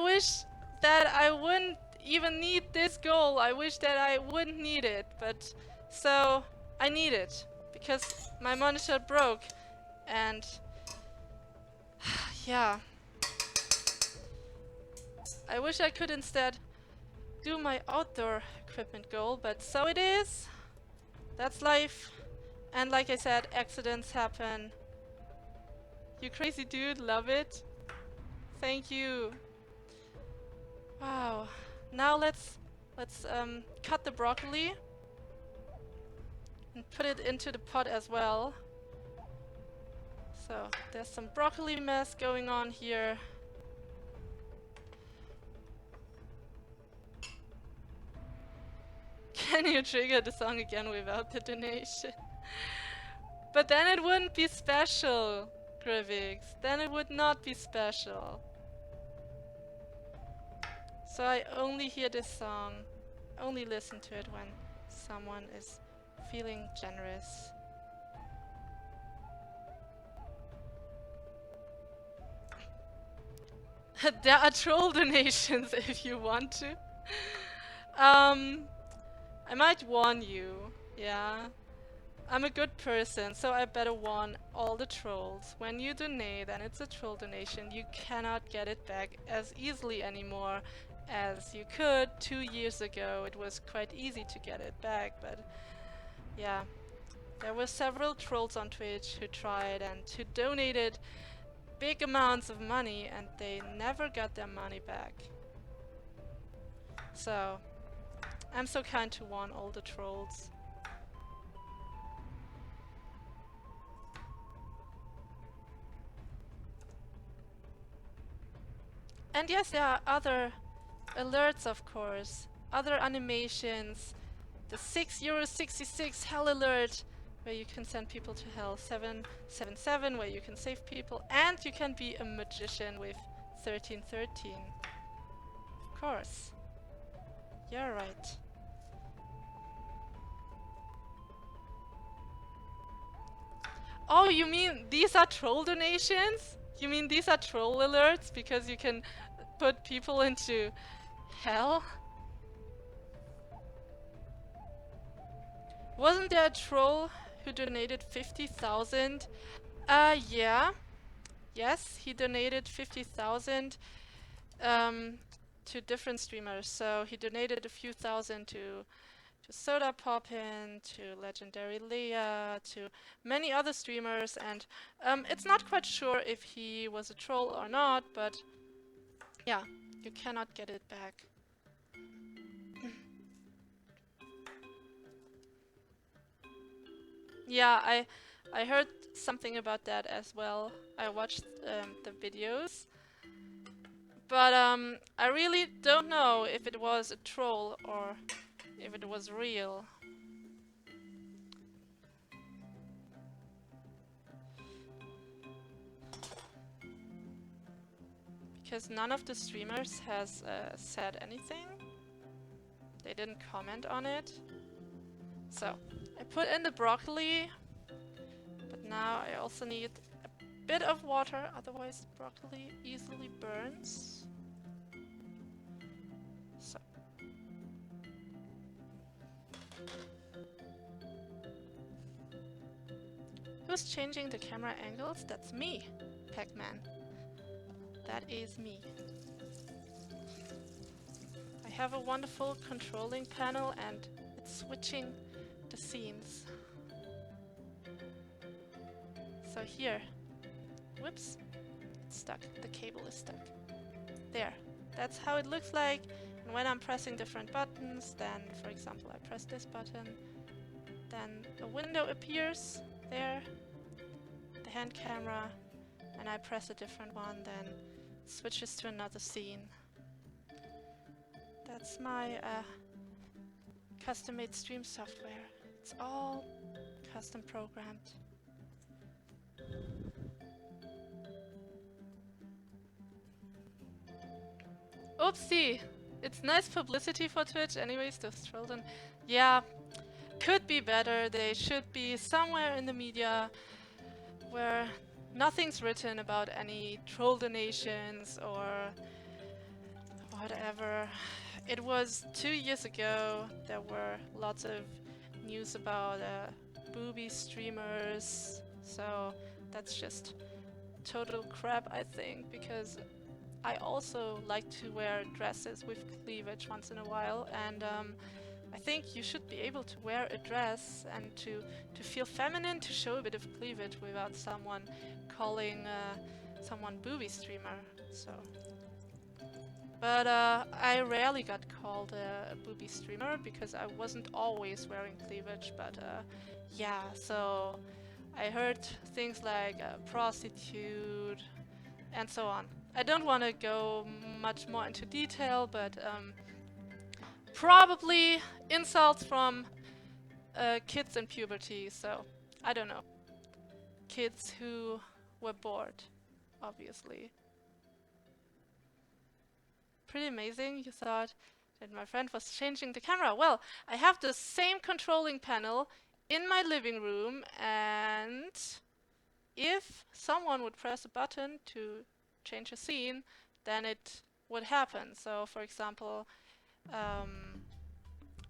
wish that I wouldn't even need this goal. I wish that I wouldn't need it, but so I need it because my monitor broke, and yeah, I wish I could instead do my outdoor equipment goal, but so it is. That's life. And like I said, accidents happen. You crazy dude, love it. Thank you. Wow. Now let's cut the broccoli and put it into the pot as well. So there's some broccoli mess going on here. Can you trigger the song again without the donation? But then it wouldn't be special, Grivix. Then it would not be special. So I only hear this song, only listen to it when someone is feeling generous. There are troll donations if you want to. I might warn you, yeah. I'm a good person, so I better warn all the trolls. When you donate and it's a troll donation, you cannot get it back as easily anymore as you could 2 years ago. It was quite easy to get it back, but yeah. There were several trolls on Twitch who tried and who donated big amounts of money and they never got their money back. So, I'm so kind to warn all the trolls. And yes, there are other alerts, of course. Other animations. The €6.66 Hell Alert, where you can send people to hell. 777, where you can save people. And you can be a magician with 1313. Of course. You're right. Oh, you mean these are troll donations? You mean these are troll alerts because you can put people into hell? Wasn't there a troll who donated 50,000? Yeah. Yes, he donated 50,000 to different streamers. So he donated a few thousand to Soda Poppin, to Legendary Leia, to many other streamers, and it's not quite sure if he was a troll or not, but yeah, you cannot get it back. Yeah, I heard something about that as well. I watched the videos, but I really don't know if it was a troll or if it was real. Because none of the streamers has said anything. They didn't comment on it. So, I put in the broccoli, but now I also need a bit of water, otherwise the broccoli easily burns. So. Who's changing the camera angles? That's me, Pac-Man. That is me. I have a wonderful controlling panel and it's switching the scenes. So here, whoops, it's stuck, the cable is stuck. There, that's how it looks like. And when I'm pressing different buttons, then, for example, I press this button, then a window appears there, the hand camera, and I press a different one, then it switches to another scene. That's my custom-made stream software. It's all custom programmed. Oopsie! It's nice publicity for Twitch anyways, those children. Yeah, could be better. They should be somewhere in the media where nothing's written about any troll donations or whatever. It was 2 years ago. There were lots of news about booby streamers, so that's just total crap, I think, because I also like to wear dresses with cleavage once in a while, and I think you should be able to wear a dress and to feel feminine, to show a bit of cleavage without someone calling someone booby streamer. So, but I rarely got called a booby streamer because I wasn't always wearing cleavage. But yeah, so I heard things like prostitute and so on. I don't want to go much more into detail, but probably insults from kids in puberty, so I don't know. Kids who were bored, obviously. Pretty amazing. You thought that my friend was changing the camera. Well, I have the same controlling panel in my living room, and if someone would press a button to change a scene, then it would happen. So, for example,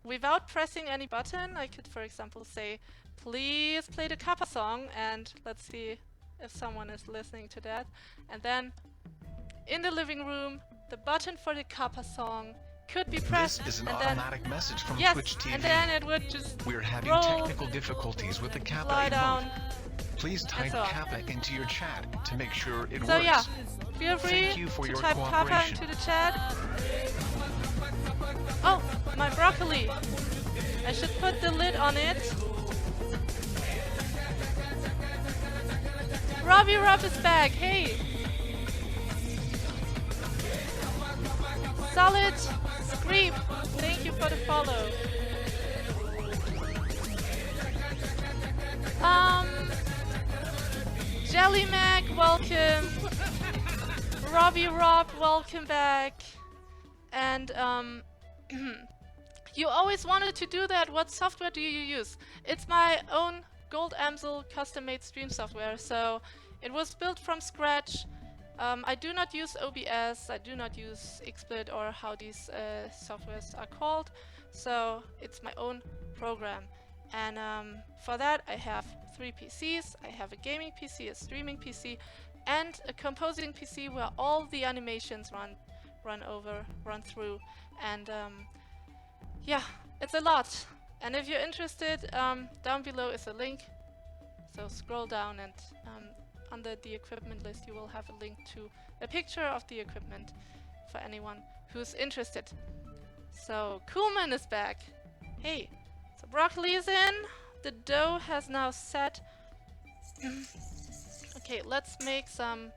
without pressing any button, I could, for example, say, please play the Kappa song, and let's see if someone is listening to that. And then, in the living room, the button for the Kappa song could be pressed. This is an and automatic message from yes, Twitch TV. and then it would just We're having roll, technical difficulties with the Kappa fly down. emote. Please type so on. Kappa into your chat to make sure it So works. yeah, feel free Thank you for to your type Kappa cooperation. into the chat. Oh, my broccoli! I should put the lid on it. Robbie Rob is back, hey! Solid Screep, thank you for the follow. Jelly Mac, welcome. Robbie Rob, welcome back. And you always wanted to do that. What software do you use? It's my own Goldamsel custom-made stream software. So it was built from scratch. I do not use OBS, I do not use XSplit or how these softwares are called. So it's my own program. And for that I have 3 PCs. I have a gaming PC, a streaming PC, and a composing PC where all the animations run through. And yeah, it's a lot. And if you're interested, down below is a link. So scroll down, and under the equipment list you will have a link to a picture of the equipment for anyone who's interested. So Coolman is back. Hey, so broccoli is in. The dough has now set. Okay, let's make some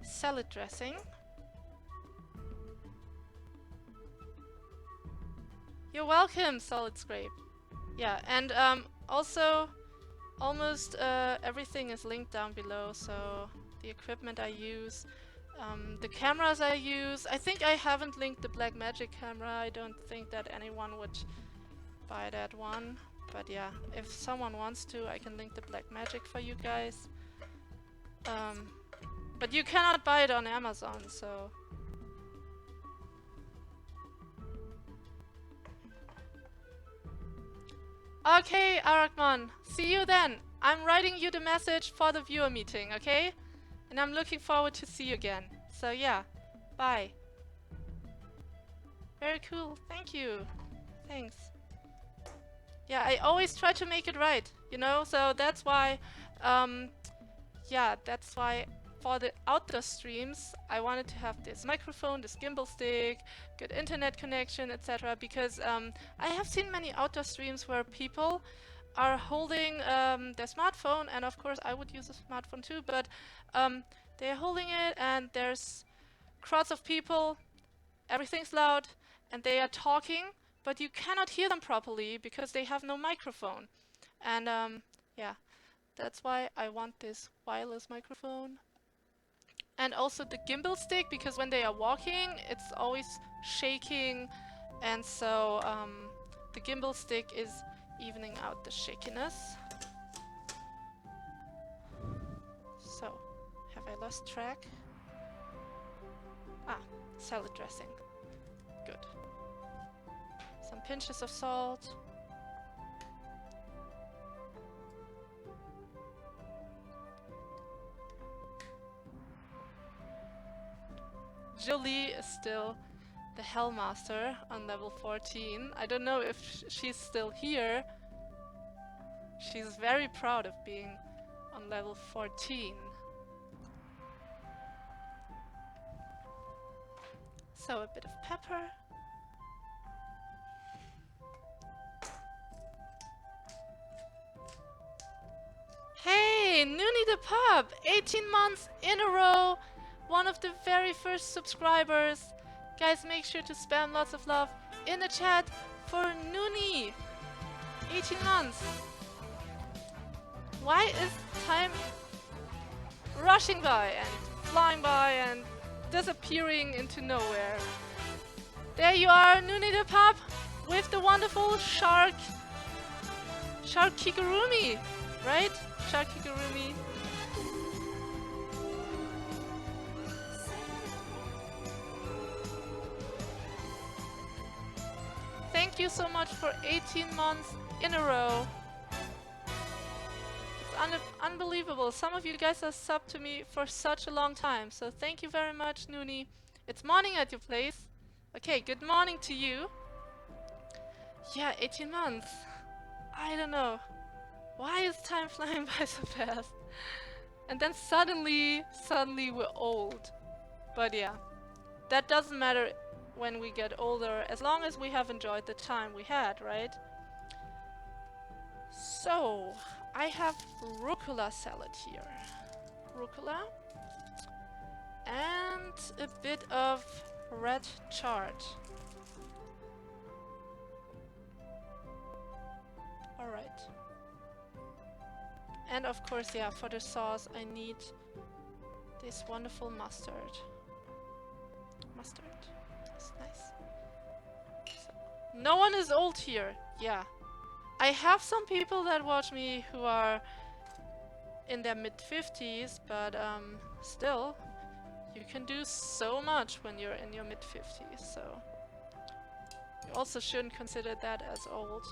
salad dressing. You're welcome, Solid Scrape. Yeah, and also almost everything is linked down below, so the equipment I use, the cameras I use. I think I haven't linked the Blackmagic camera. I don't think that anyone would buy that one. But yeah, if someone wants to, I can link the Blackmagic for you guys. But you cannot buy it on Amazon, so... Okay, Arakmon, see you then. I'm writing you the message for the viewer meeting, okay? And I'm looking forward to see you again. So yeah, bye. Very cool, thank you. Thanks. Yeah, I always try to make it right, you know? So that's why, yeah, that's why for the outdoor streams, I wanted to have this microphone, this gimbal stick, good internet connection, etc. Because I have seen many outdoor streams where people are holding their smartphone, and of course I would use a smartphone too, but they're holding it and there's crowds of people, everything's loud, and they are talking, but you cannot hear them properly because they have no microphone. And yeah, that's why I want this wireless microphone. And also the gimbal stick, because when they are walking, it's always shaking, and so the gimbal stick is evening out the shakiness. So, have I lost track? Ah, salad dressing. Good. Some pinches of salt. Jolie is still the Hellmaster on level 14. I don't know if she's still here. She's very proud of being on level 14. So a bit of pepper. Hey, Noonie the Pup! 18 months in a row! One of the very first subscribers. Guys, make sure to spam lots of love in the chat for Noonie! 18 months! Why is time rushing by and flying by and disappearing into nowhere? There you are, Noonie the Pup, with the wonderful shark Kigurumi, right? Shark Kigurumi. Thank you so much for 18 months in a row. It's unbelievable. Some of you guys have subbed to me for such a long time. So thank you very much, Noonie. It's morning at your place. Okay, good morning to you. Yeah, 18 months. I don't know. Why is time flying by so fast? And then suddenly we're old. But yeah, that doesn't matter when we get older, as long as we have enjoyed the time we had, right? So, I have rucola salad here. Rucola. And a bit of red chard. Alright. And of course, yeah, for the sauce I need this wonderful mustard. Mustard. That's nice. So, no one is old here. Yeah. I have some people that watch me who are in their mid-50s, but still, you can do so much when you're in your mid-50s, so you also shouldn't consider that as old.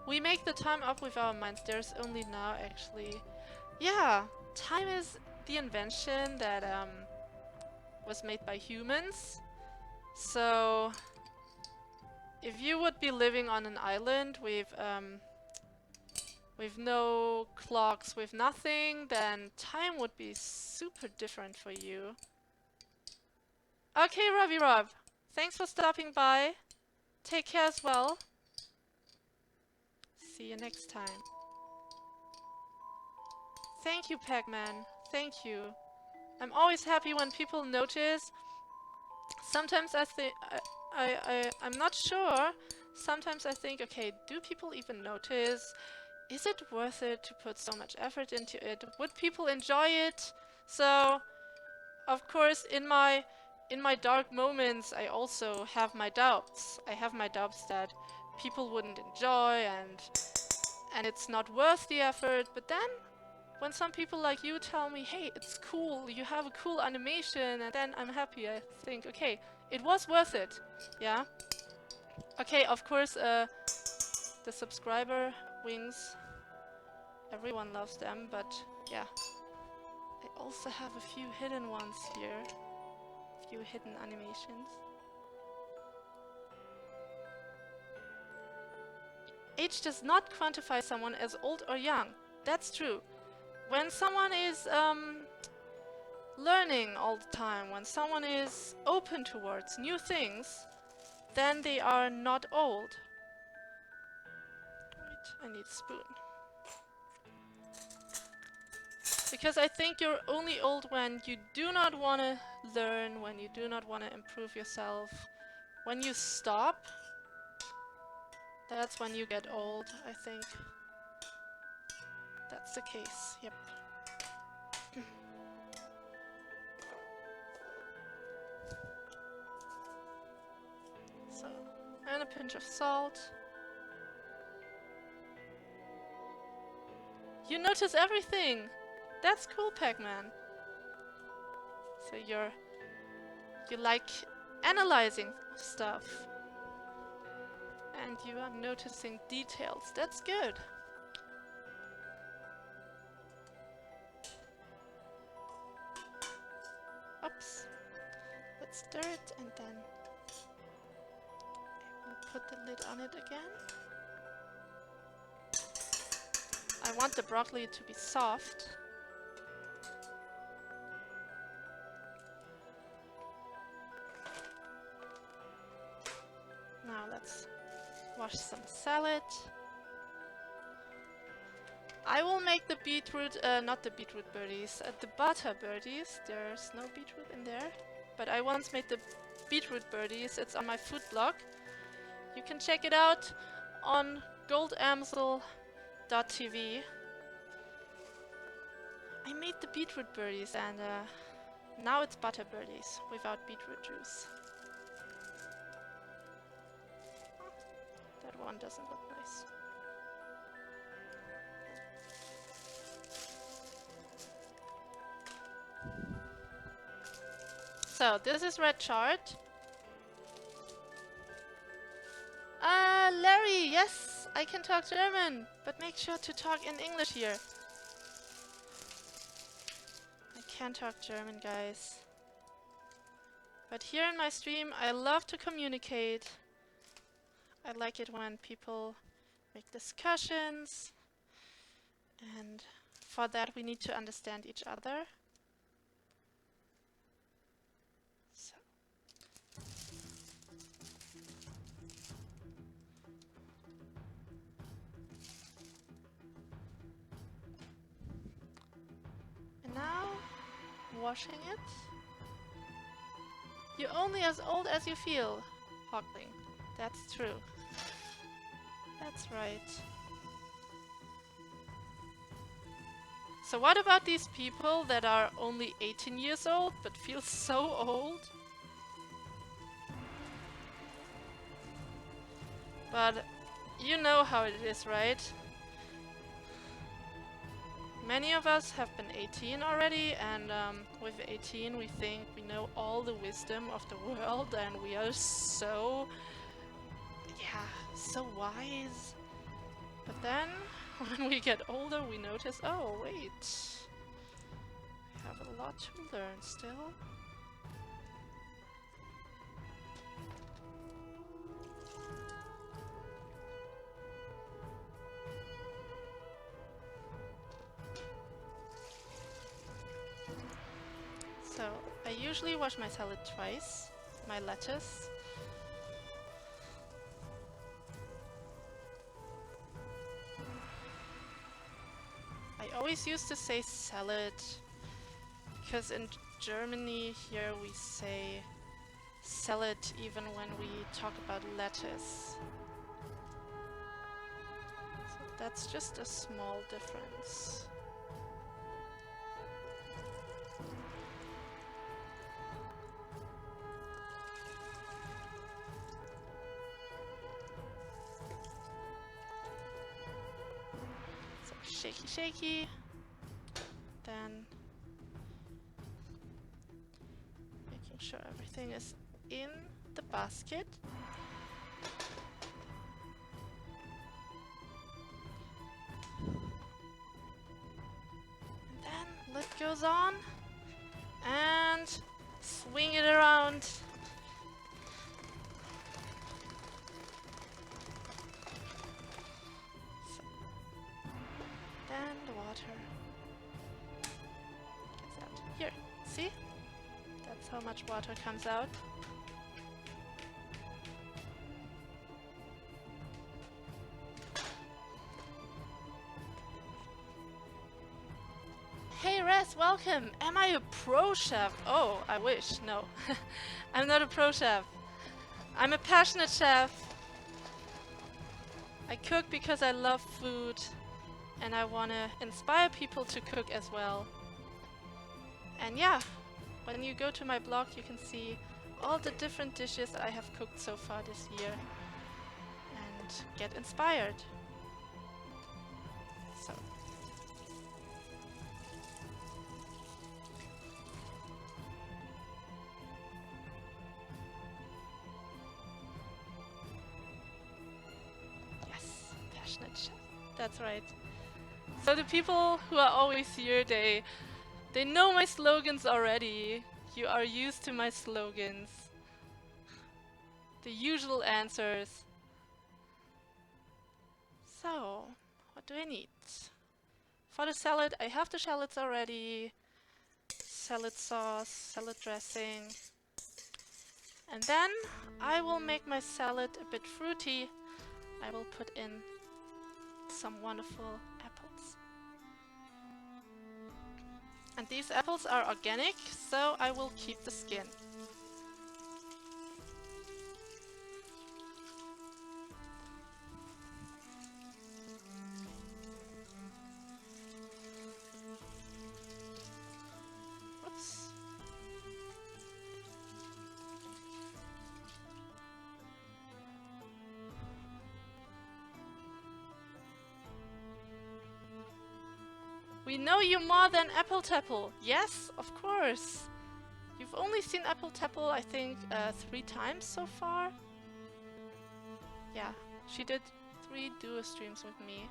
We make the time up with our minds. There's only now, actually. Yeah, time is the invention that was made by humans. So if you would be living on an island with no clocks, with nothing, then time would be super different for you. Okay, Robbie Rob, thanks for stopping by. Take care as well. See you next time. Thank you, Pac-Man. Thank you. I'm always happy when people notice. Sometimes I think I'm not sure. Sometimes I think, okay, do people even notice? Is it worth it to put so much effort into it? Would people enjoy it? So, of course, in my dark moments, I also have my doubts. I have my doubts that people wouldn't enjoy and it's not worth the effort. But then, when some people like you tell me, hey, it's cool, you have a cool animation, and then I'm happy. I think, okay, it was worth it. Yeah? Okay, of course, the subscriber wings, everyone loves them, but yeah. I also have a few hidden ones here. A few hidden animations. Age does not quantify someone as old or young. That's true. when someone is learning all the time, when someone is open towards new things, then they are not old. Wait, I need a spoon. Because I think you're only old when you do not want to learn, when you do not want to improve yourself. When you stop, that's when you get old, I think. That's the case, yep. So, and a pinch of salt. You notice everything! That's cool, Pac-Man. So you like analyzing stuff. And you are noticing details. That's good. Oops. Let's stir it and then I will put the lid on it again. I want the broccoli to be soft. Now let's wash some salad. I will make the beetroot, not the beetroot birdies, the butter birdies. There's no beetroot in there. But I once made the beetroot birdies. It's on my food blog. You can check it out on Goldamsel.tv. I made the beetroot birdies and now it's butter birdies without beetroot juice. That one doesn't look nice. So this is red chard. Larry, yes, I can talk German, but make sure to talk in English here. I can talk German, guys. But here in my stream, I love to communicate. I like it when people make discussions, and for that we need to understand each other. So. And now, washing it. You're only as old as you feel, Hockling. That's true. That's right. So what about these people that are only 18 years old but feel so old? But you know how it is, right? Many of us have been 18 already, and with 18 we think we know all the wisdom of the world and we are so, so wise. But then, when we get older we notice, oh wait, we have a lot to learn still. So, I usually wash my salad twice, my lettuce. I always used to say salad, because in Germany here we say salad even when we talk about lettuce. So that's just a small difference. Shaky, shaky. Then making sure everything is in the basket. And then lid goes on and swing it around. Then the water. See? That's how much water comes out. Hey Res, welcome! Am I a pro chef? Oh, I wish. No. I'm not a pro chef. I'm a passionate chef. I cook because I love food and I want to inspire people to cook as well. And yeah, when you go to my blog you can see all the different dishes I have cooked so far this year and get inspired. So. Yes, passionate chef. That's right. So the people who are always here, they know my slogans already. You are used to my slogans. The usual answers. So, what do I need? For the salad, I have the shallots already. Salad sauce, salad dressing. And then I will make my salad a bit fruity. I will put in some wonderful apples. And these apples are organic, so I will keep the skin. Oops. We know you more than Apple Tapple. Yes, of course. You've only seen Apple Tapple, I think, 3 times so far. Yeah, she did 3 duo streams with me.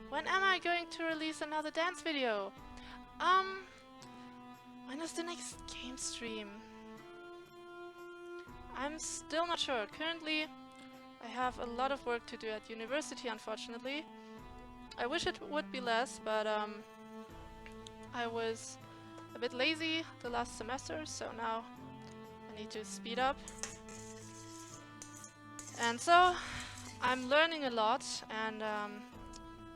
When am I going to release another dance video? When is the next game stream? I'm still not sure. Currently, I have a lot of work to do at university, unfortunately. I wish it would be less, but I was a bit lazy the last semester, so now I need to speed up. And so I'm learning a lot, and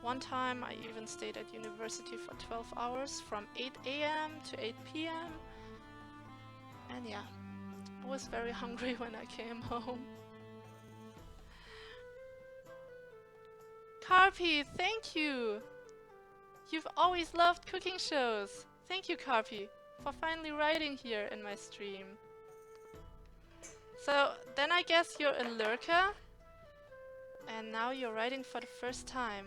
one time I even stayed at university for 12 hours from 8 AM to 8 PM. And yeah, I was very hungry when I came home. Carpy, thank you! You've always loved cooking shows. Thank you, Carpy, for finally writing here in my stream. So, then I guess you're a lurker, and now you're writing for the first time.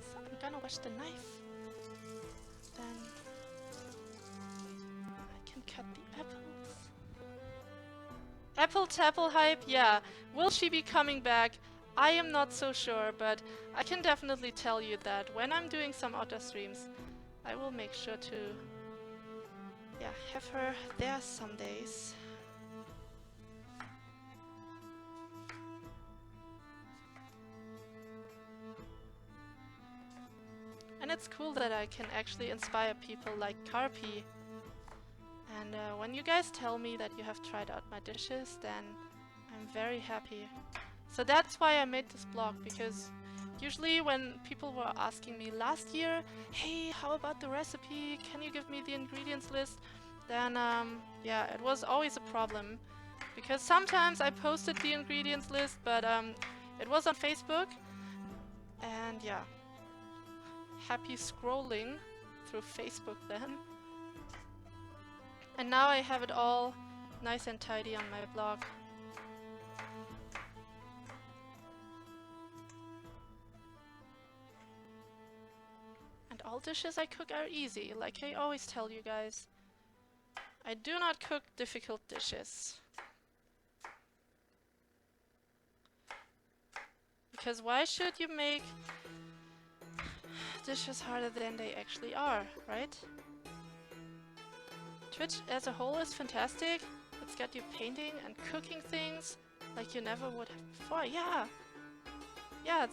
So I'm gonna wash the knife. Then I can cut the apples. Apple Tapple hype, yeah. Will she be coming back? I am not so sure, but I can definitely tell you that when I'm doing some outdoor streams, I will make sure to, yeah, have her there some days. And it's cool that I can actually inspire people like Carpy. And when you guys tell me that you have tried out my dishes, then I'm very happy. So that's why I made this blog, because usually when people were asking me last year, hey, how about the recipe? Can you give me the ingredients list? Then, yeah, it was always a problem. Because sometimes I posted the ingredients list, but it was on Facebook. And yeah, happy scrolling through Facebook then. And now I have it all nice and tidy on my blog. And all dishes I cook are easy, like I always tell you guys. I do not cook difficult dishes. Because why should you make dishes harder than they actually are, right? Twitch as a whole is fantastic. It's got you painting and cooking things like you never would have before. Yeah! yeah,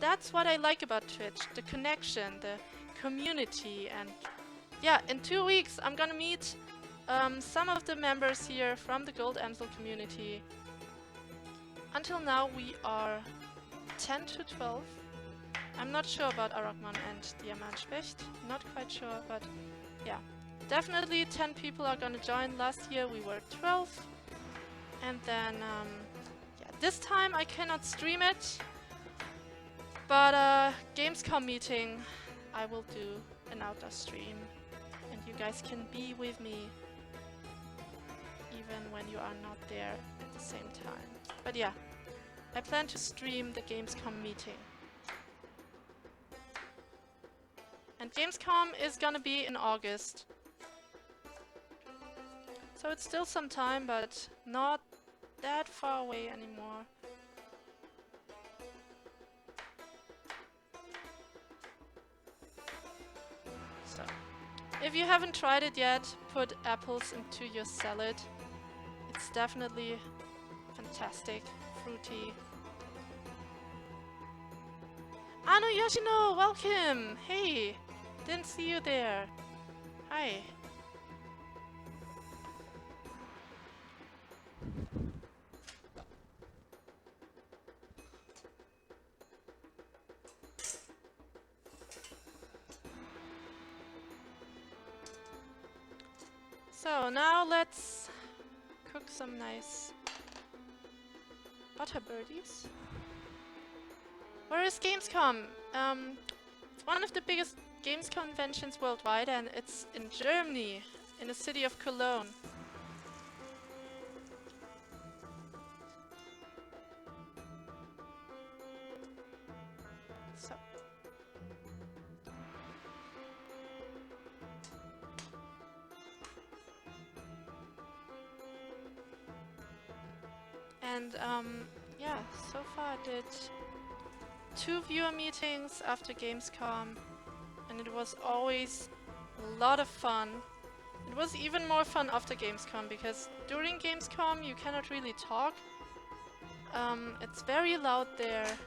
that's what I like about Twitch. The connection, the community, and yeah, in 2 weeks I'm gonna meet some of the members here from the Goldamsel community. Until now we are 10 to 12. I'm not sure about Arakman and Diamantspecht, not quite sure, but yeah. Definitely 10 people are gonna join. Last year we were 12. And then, yeah, this time I cannot stream it. But Gamescom meeting, I will do an outdoor stream. And you guys can be with me even when you are not there at the same time. But yeah, I plan to stream the Gamescom meeting. And Gamescom is gonna be in August. So it's still some time, but not that far away anymore. So, if you haven't tried it yet, put apples into your salad. It's definitely fantastic, fruity. Ano Yoshino, welcome! Hey, didn't see you there. Hi. So now let's cook some nice butter birdies. Where is Gamescom? It's one of the biggest games conventions worldwide, and it's in Germany, in the city of Cologne. So. And yeah, so far I did 2 viewer meetings after Gamescom, and it was always a lot of fun. It was even more fun after Gamescom, because during Gamescom you cannot really talk. It's very loud there,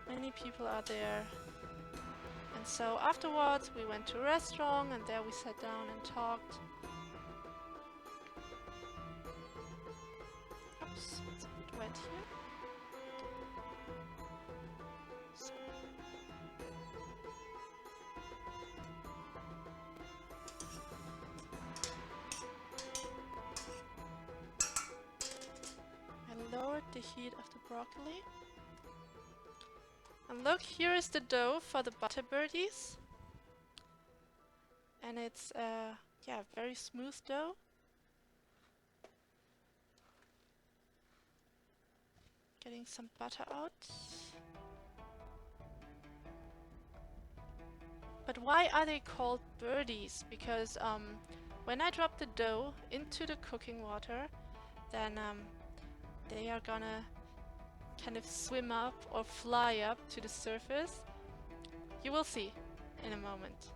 many people are there. And so afterwards we went to a restaurant, and there we sat down and talked. Oops, it's a bit wet here. So. I lowered the heat of the broccoli. And look, here is the dough for the butter birdies. And it's yeah, very smooth dough. Getting some butter out. But why are they called birdies? Because when I drop the dough into the cooking water, then they are gonna kind of swim up or fly up to the surface. You will see in a moment.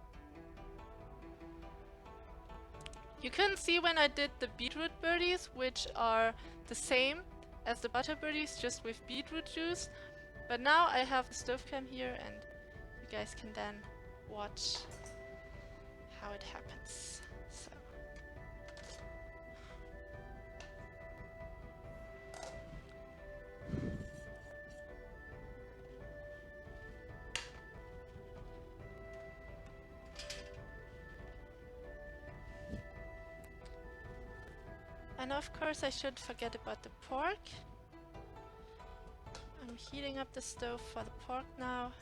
You couldn't see when I did the beetroot birdies, which are the same as the butter birdies, just with beetroot juice. But now I have a stove cam here, and you guys can then watch how it happens. So. And of course I shouldn't forget about the pork. I'm heating up the stove for the pork now.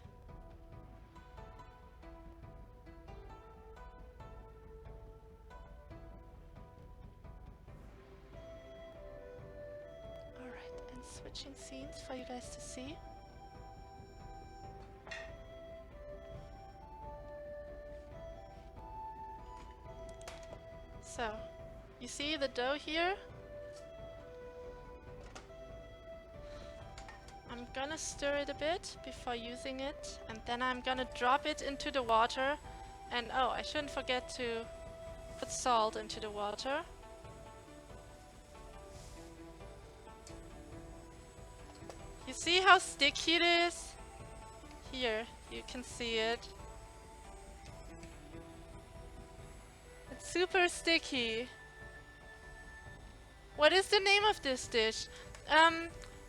Alright, and switching scenes for you guys to see. So, you see the dough here? I'm gonna stir it a bit before using it, and then I'm gonna drop it into the water. And oh, I shouldn't forget to put salt into the water. You You see how sticky it is? Here, you can see it. It's super sticky. What is the name of this dish?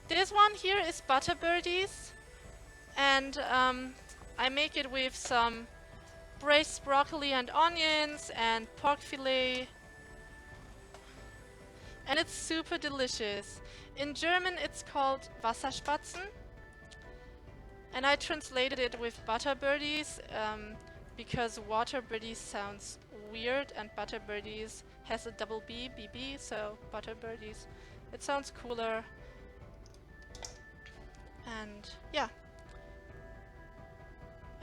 This one here is butter birdies, and I make it with some braised broccoli and onions and pork fillet, and it's super delicious. In German it's called Wasserspatzen, and I translated it with butter birdies because water birdies sounds weird and butter birdies has a double B, BB, so butter birdies. It sounds cooler. And yeah.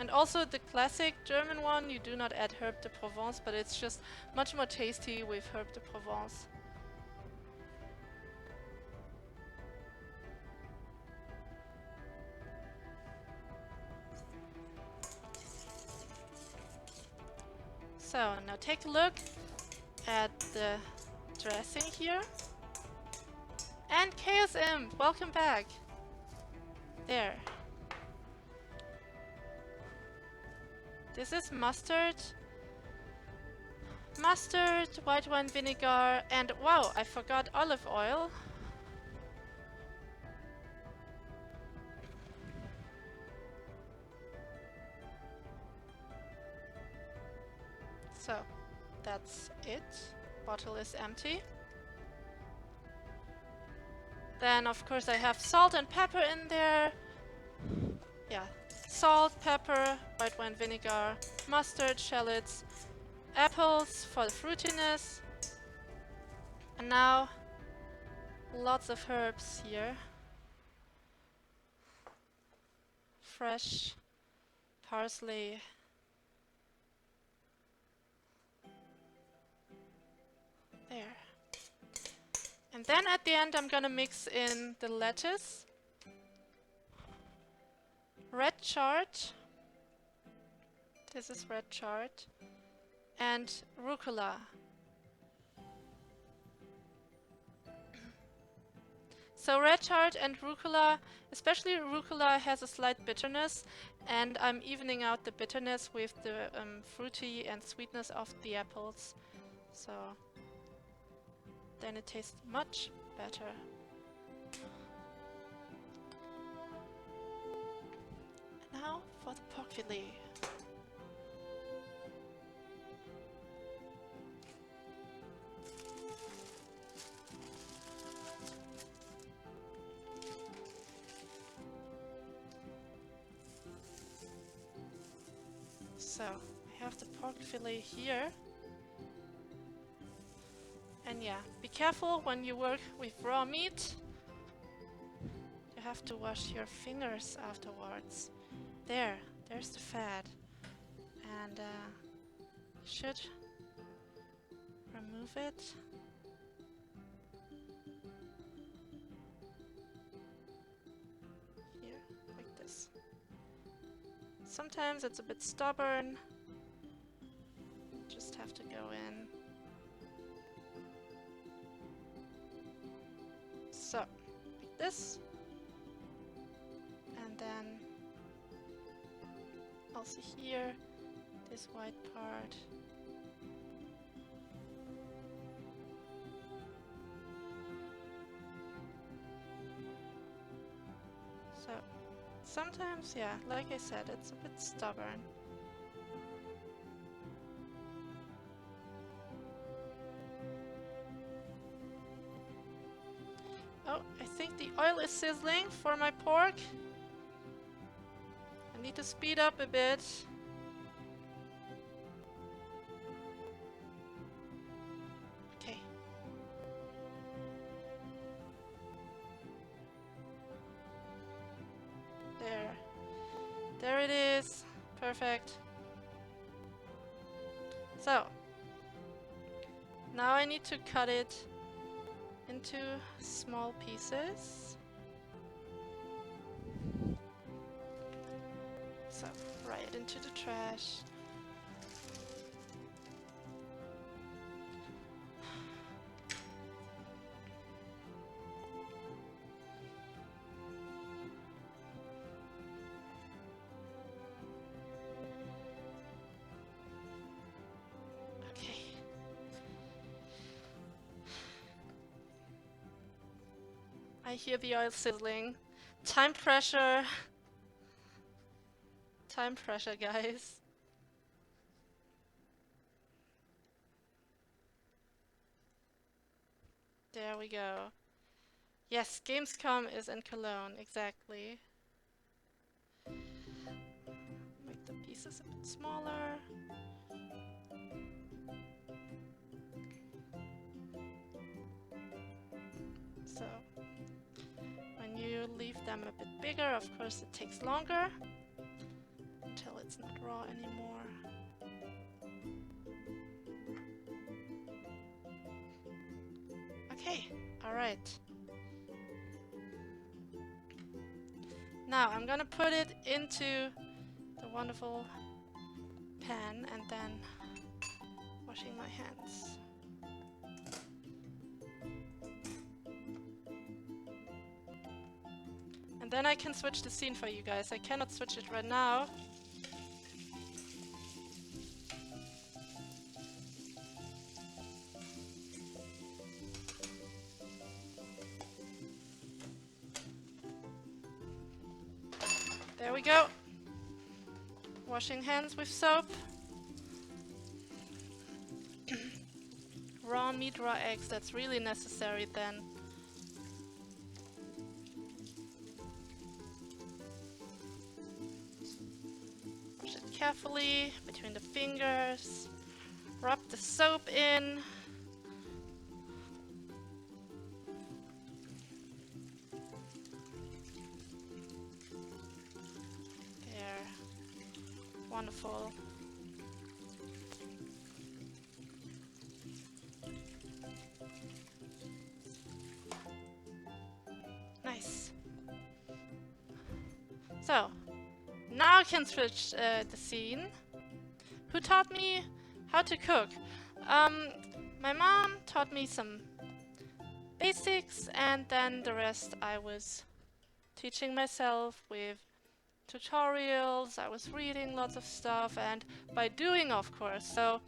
And also the classic German one, you do not add herb de Provence, but it's just much more tasty with herb de Provence. So now take a look at the dressing here. And KSM, welcome back. There. This is mustard. Mustard, white wine vinegar, and wow, I forgot olive oil. So, that's it. Bottle is empty. Then, of course, I have salt and pepper in there. Yeah, salt, pepper, white wine vinegar, mustard, shallots, apples for the fruitiness. And now, lots of herbs here. Fresh parsley. There. And then at the end I'm gonna mix in the lettuce, red chard, this is red chard, and rucola. So red chard and rucola, especially rucola, has a slight bitterness, and I'm evening out the bitterness with the fruity and sweetness of the apples. So then it tastes much better. And now for the pork fillet. So I have the pork fillet here. And yeah, be careful when you work with raw meat. You have to wash your fingers afterwards. There's the fat. And you should remove it. Here, like this. Sometimes it's a bit stubborn. Just have to go in. So, like this, and then also here, this white part. So, sometimes, yeah, like I said, it's a bit stubborn. Oh, I think the oil is sizzling for my pork. I need to speed up a bit. Okay. There. There it is. Perfect. So, now I need to cut it into small pieces. So, right into the trash. I hear the oil sizzling. Time pressure. Time pressure, guys. There we go. Yes, Gamescom is in Cologne, exactly. Make the pieces a bit smaller. So, when you leave them a bit bigger, of course it takes longer until it's not raw anymore. Okay, alright. Now I'm gonna put it into the wonderful pan and then washing my hands. And then I can switch the scene for you guys. I cannot switch it right now. There we go. Washing hands with soap. Raw meat, raw eggs, that's really necessary then. Wash it carefully between the fingers. Rub the soap in. There. Wonderful. Nice. So, now I can switch the scene. Who taught me how to cook? My mom taught me some basics, and then the rest I was teaching myself with tutorials. I was reading lots of stuff and by doing, of course. So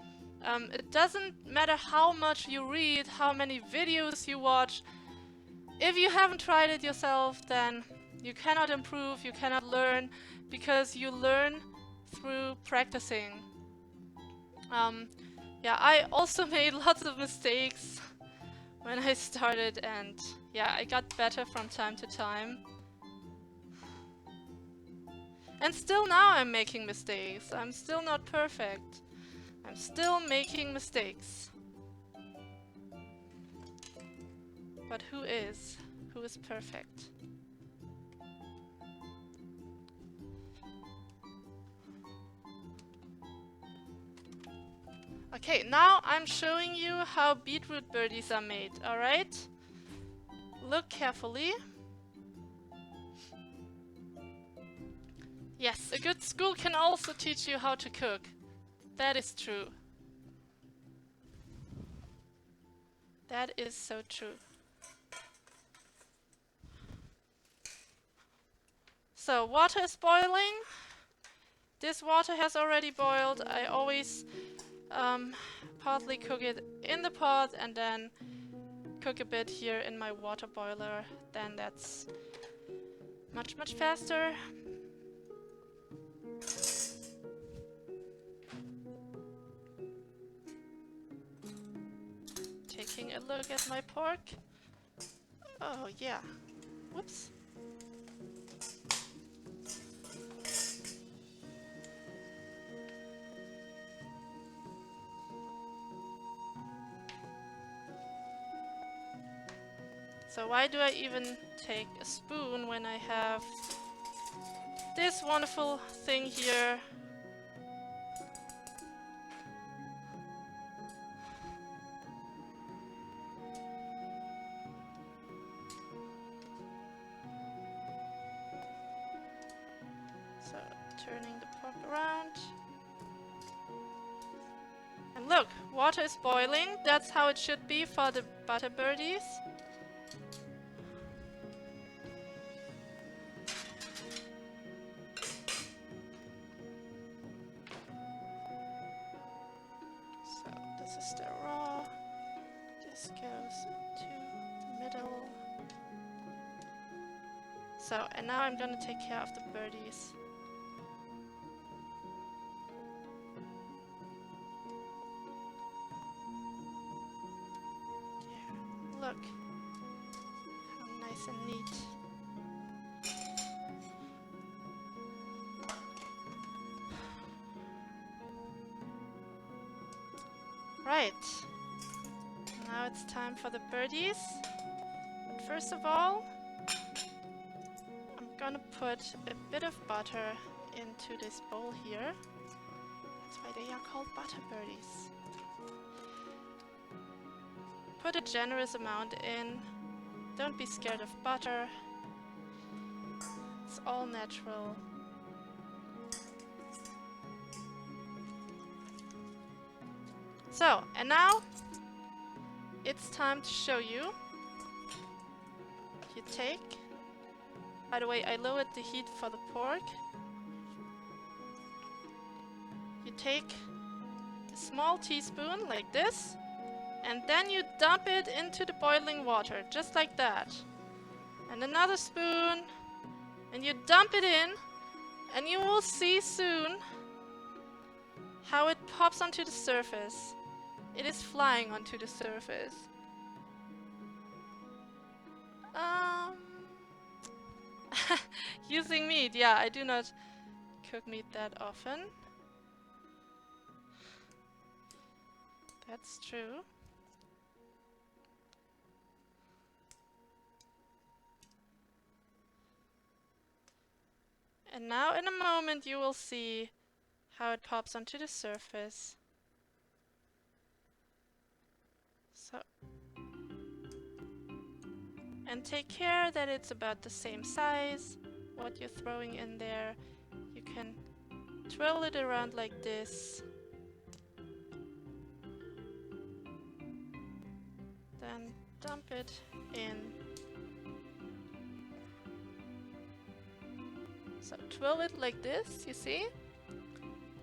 it doesn't matter how much you read, how many videos you watch. If you haven't tried it yourself, then you cannot improve, you cannot learn, because you learn through practicing. Yeah, I also made lots of mistakes when I started, and yeah, I got better from time to time. And still now I'm making mistakes. I'm still not perfect. I'm still making mistakes. But who is? Who is perfect? Okay, now I'm showing you how beetroot birdies are made, alright? Look carefully. Yes, a good school can also teach you how to cook. That is true. That is so true. So, water is boiling. This water has already boiled. I always partly cook it in the pot and then cook a bit here in my water boiler. Then that's much faster. Taking a look at my pork. Oh yeah. Whoops. So why do I even take a spoon when I have this wonderful thing here? So turning the pork around. And look, water is boiling. That's how it should be for the butter birdies. So this is the raw. This goes to the middle. So, and now I'm gonna take care of the birdies. Yeah, look. How nice and neat. Right. Now it's time for the birdies. But first of all, I'm gonna put a bit of butter into this bowl here. That's why they are called butter birdies. Put a generous amount in. Don't be scared of butter. It's all natural. So, and now it's time to show you. You take, by the way, I lowered the heat for the pork. You take a small teaspoon like this, and then you dump it into the boiling water, just like that. And another spoon, and you dump it in, and you will see soon how it pops onto the surface. It is flying onto the surface. Using meat, yeah, I do not cook meat that often. That's true. And now in a moment you will see how it pops onto the surface. So, and take care that it's about the same size, what you're throwing in there. You can twirl it around like this. Then dump it in. So twirl it like this, you see?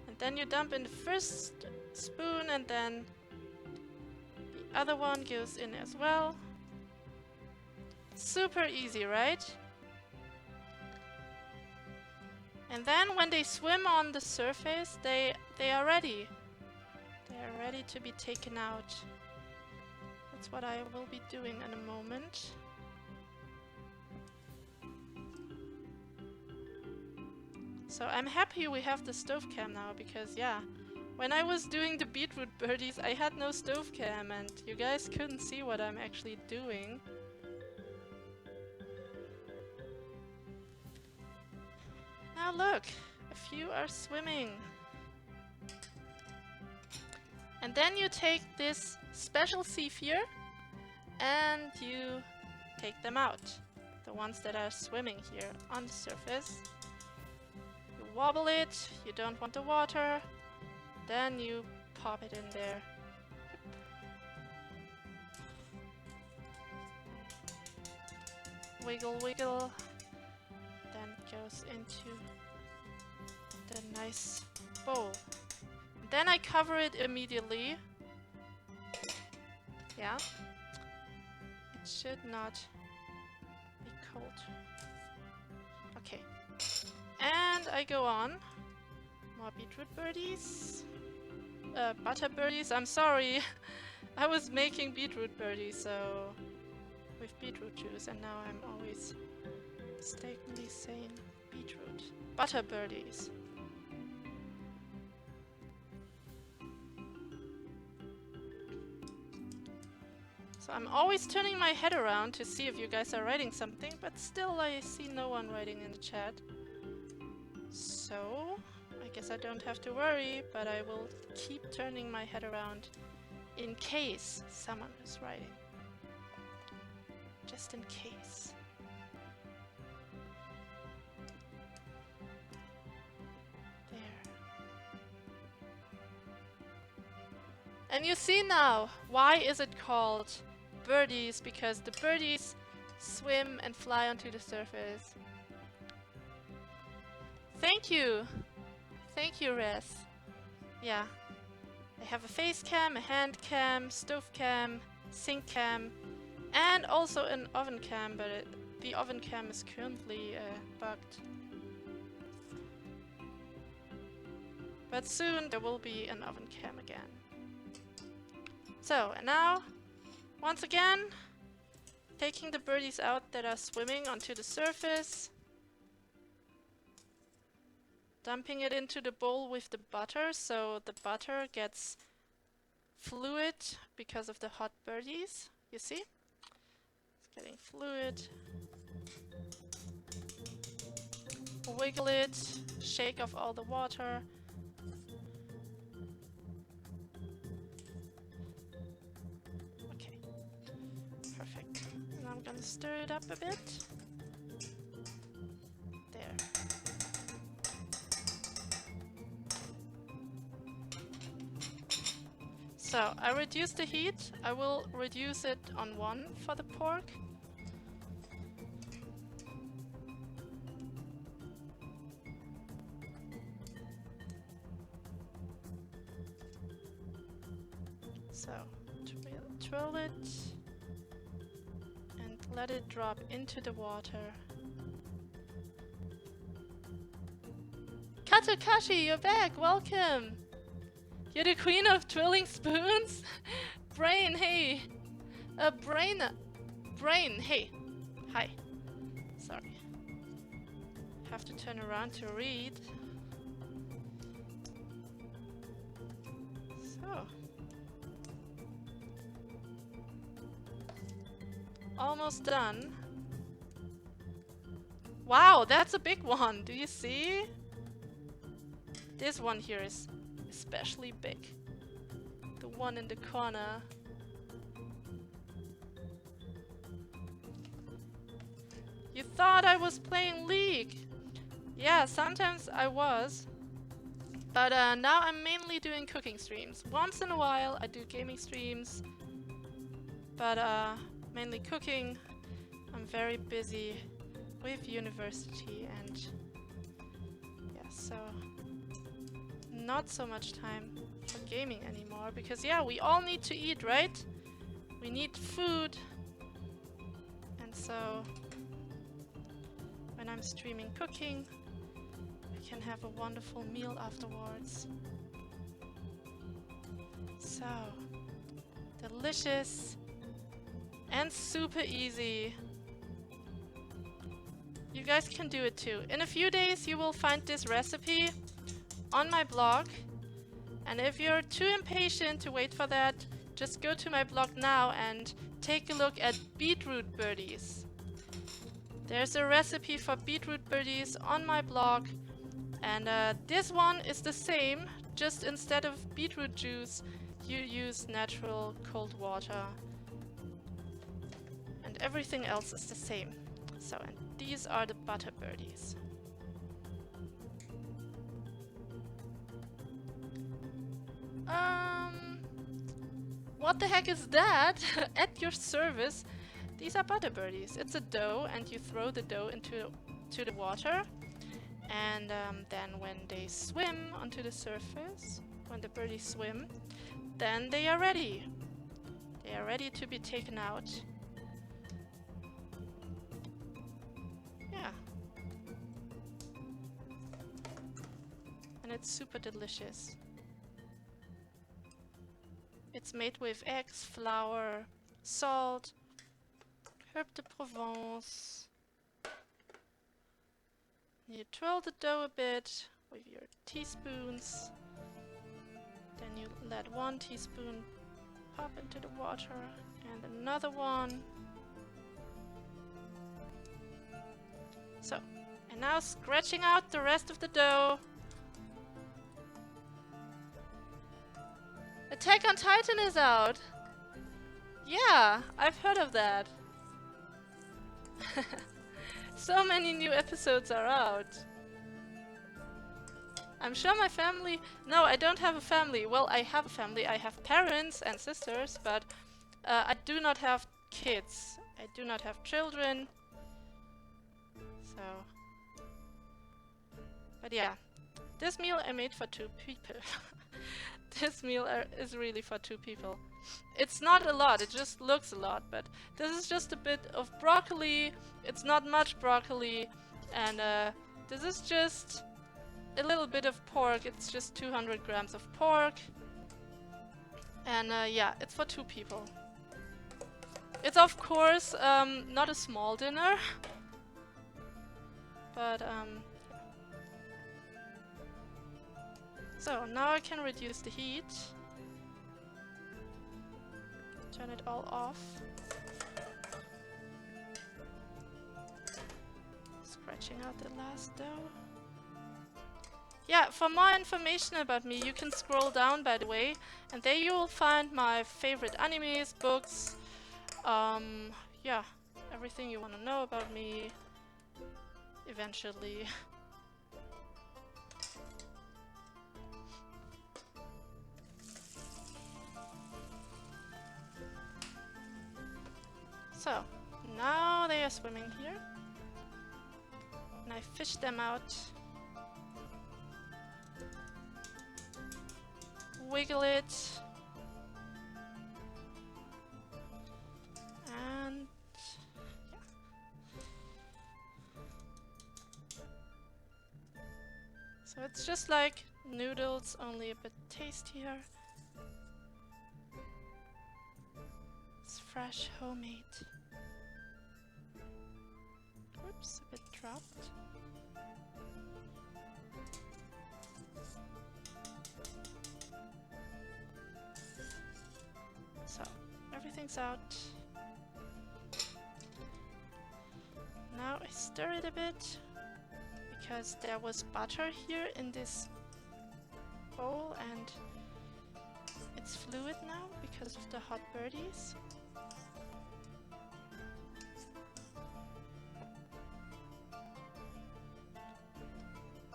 And then you dump in the first spoon and then the other one goes in as well. Super easy, right? And then when they swim on the surface, they are ready. They are ready to be taken out. That's what I will be doing in a moment. So I'm happy we have the stove cam now, because yeah, when I was doing the beetroot birdies, I had no stove cam and you guys couldn't see what I'm actually doing. Now look, a few are swimming. And then you take this special sieve here and you take them out. The ones that are swimming here on the surface. You wobble it, you don't want the water, then you pop it in there. Wiggle, wiggle. Then it goes into the nice bowl. Then I cover it immediately. Yeah. It should not be cold. Okay. And I go on. More beetroot birdies. Butter birdies, I'm sorry. I was making beetroot birdies, so with beetroot juice, and now I'm always mistakenly saying beetroot. Butter birdies. So I'm always turning my head around to see if you guys are writing something, but still I see no one writing in the chat. So I guess I don't have to worry, but I will keep turning my head around in case someone is writing. Just in case. There. And you see now, why is it called birdies? Because the birdies swim and fly onto the surface. Thank you! Thank you, Res. Yeah. I have a face cam, a hand cam, stove cam, sink cam, and also an oven cam, but the oven cam is currently bugged. But soon there will be an oven cam again. So, and now, once again, taking the birdies out that are swimming onto the surface. Dumping it into the bowl with the butter, so the butter gets fluid because of the hot birdies. You see? It's getting fluid. Wiggle it, shake off all the water. Okay, perfect. And I'm gonna stir it up a bit. There. So, I reduced the heat. I will reduce it on 1 for the pork. So, twirl it and let it drop into the water. Katakashi, you're back! Welcome! You're the queen of twirling spoons? Brain, hey! Brain, hey! Hi. Sorry. Have to turn around to read. So. Almost done. Wow, that's a big one! Do you see? This one here is especially big. The one in the corner. You thought I was playing League? Yeah, sometimes I was. But now I'm mainly doing cooking streams. Once in a while I do gaming streams. But mainly cooking. I'm very busy with university and yeah, so not so much time for gaming anymore because yeah, we all need to eat, right? We need food. And so when I'm streaming cooking, I can have a wonderful meal afterwards. So delicious and super easy. You guys can do it too. In a few days you will find this recipe on my blog, and if you're too impatient to wait for that, just go to my blog now and take a look at beetroot birdies. There's a recipe for beetroot birdies on my blog, and this one is the same, just instead of beetroot juice you use natural cold water, and everything else is the same. So, and these are the butter birdies. What the heck is that? At your service. These are butter birdies. It's a dough and you throw the dough into the water. And then when they swim onto the surface, when the birdies swim, then they are ready. They are ready to be taken out. Yeah. And it's super delicious. It's made with eggs, flour, salt, herb de Provence. You twirl the dough a bit with your teaspoons. Then you let 1 teaspoon pop into the water and another one. So, and now scratching out the rest of the dough. Attack on Titan is out! Yeah, I've heard of that. So many new episodes are out. I'm sure my family... No, I don't have a family. Well, I have a family. I have parents and sisters, but I do not have kids. I do not have children. So... But yeah, this meal I made for 2 people. This meal is really for 2 people. It's not a lot, it just looks a lot, but this is just a bit of broccoli. It's not much broccoli, and this is just a little bit of pork. It's just 200 grams of pork, and yeah, it's for 2 people. It's of course not a small dinner, but so now I can reduce the heat. Turn it all off. Scratching out the last dough. Yeah, for more information about me, you can scroll down, by the way, and there you will find my favorite animes, books, yeah, everything you want to know about me, eventually. So, now they are swimming here. And I fish them out. Wiggle it. And yeah. So it's just like noodles, only a bit tastier. It's fresh, homemade. Whoops, a bit dropped. So, everything's out. Now I stir it a bit, because there was butter here in this bowl and it's fluid now because of the hot birdies.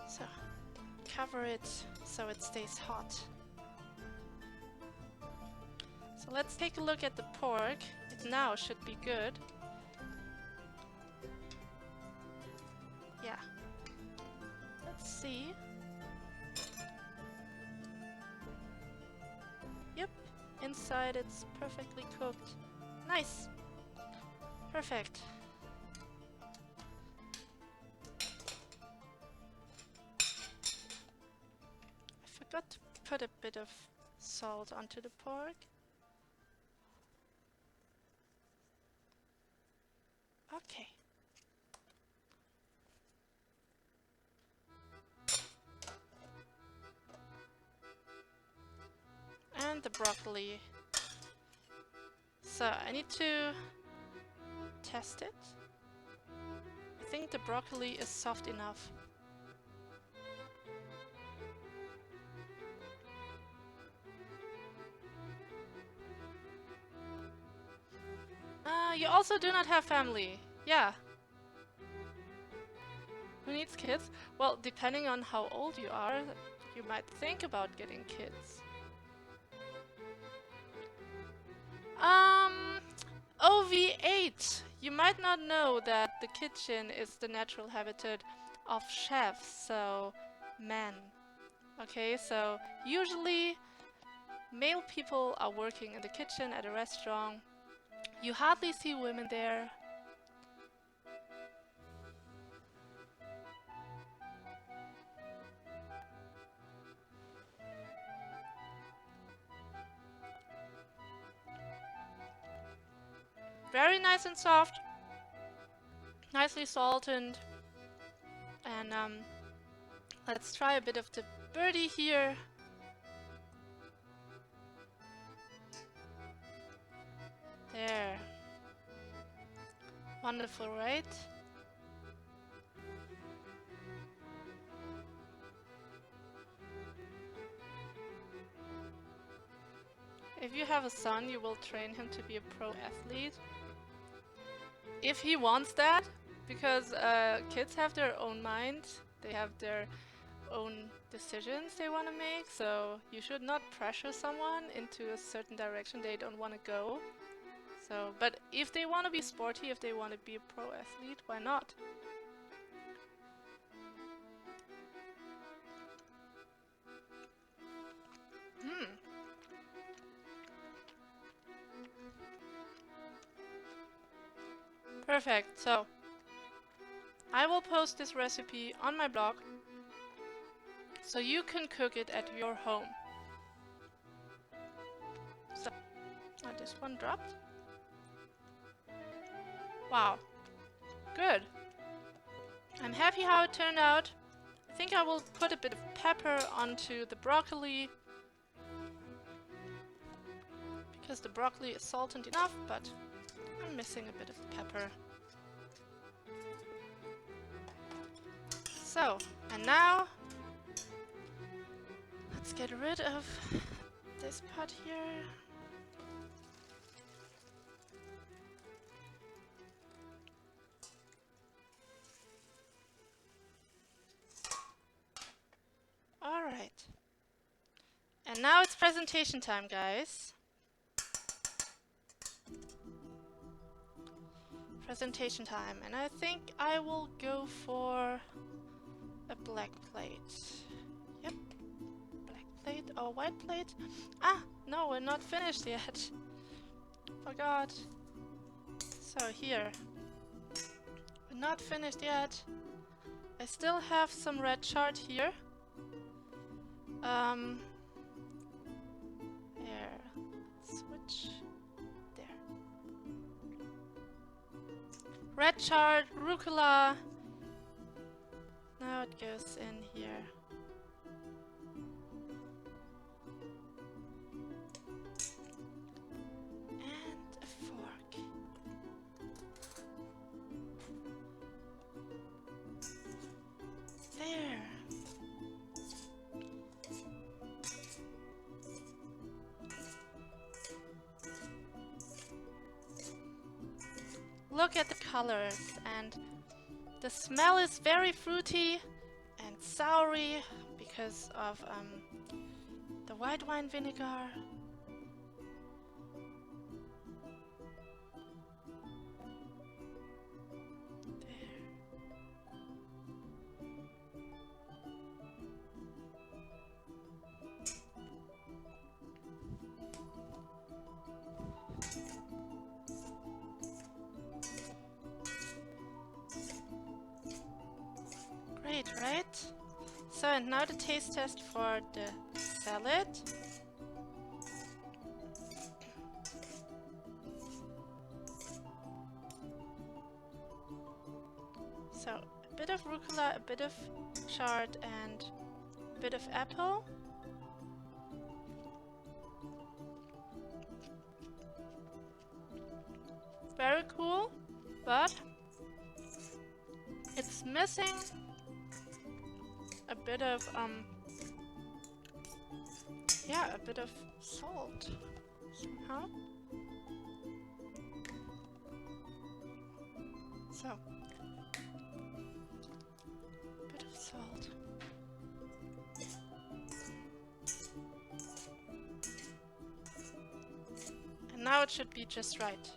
So, cover it so it stays hot. So let's take a look at the pork. It now should be good. Yeah. Let's see. Yep, inside it's perfectly cooked. Nice! Perfect. I forgot to put a bit of salt onto the pork. Okay. And the broccoli. So I need to test it. I think the broccoli is soft enough. You also do not have family. Yeah. Who needs kids? Well, depending on how old you are, you might think about getting kids. OV8! You might not know that the kitchen is the natural habitat of chefs, so men. Okay, so usually male people are working in the kitchen at a restaurant. You hardly see women there. Very nice and soft. Nicely salted. And let's try a bit of the birdie here. There. Wonderful, right? If you have a son, you will train him to be a pro athlete. If he wants that, because kids have their own mind, they have their own decisions they want to make, so you should not pressure someone into a certain direction they don't want to go. So, but if they want to be sporty, if they want to be a pro athlete, why not? Hmm. Perfect. So I will post this recipe on my blog so you can cook it at your home. So, this one dropped. Wow. Good. I'm happy how it turned out. I think I will put a bit of pepper onto the broccoli because the broccoli is salted enough, but I'm missing a bit of pepper. So, and now let's get rid of this pot here. Alright. And now it's presentation time, guys. Presentation time. And I think I will go for a black plate. Yep. Black plate or white plate. Ah, no, we're not finished yet. Forgot. So here. We're not finished yet. I still have some red chard here. There. Switch. There. Red chard, rucola. Now it goes in here. And a fork. There. Look at the colors, and the smell is very fruity and soury because of the white wine vinegar. Great, right? So, and now the taste test for the salad. So, a bit of rucola, a bit of chard, and a bit of apple. Very cool, but it's missing a bit of yeah, a bit of salt somehow. So, a bit of salt. And now it should be just right.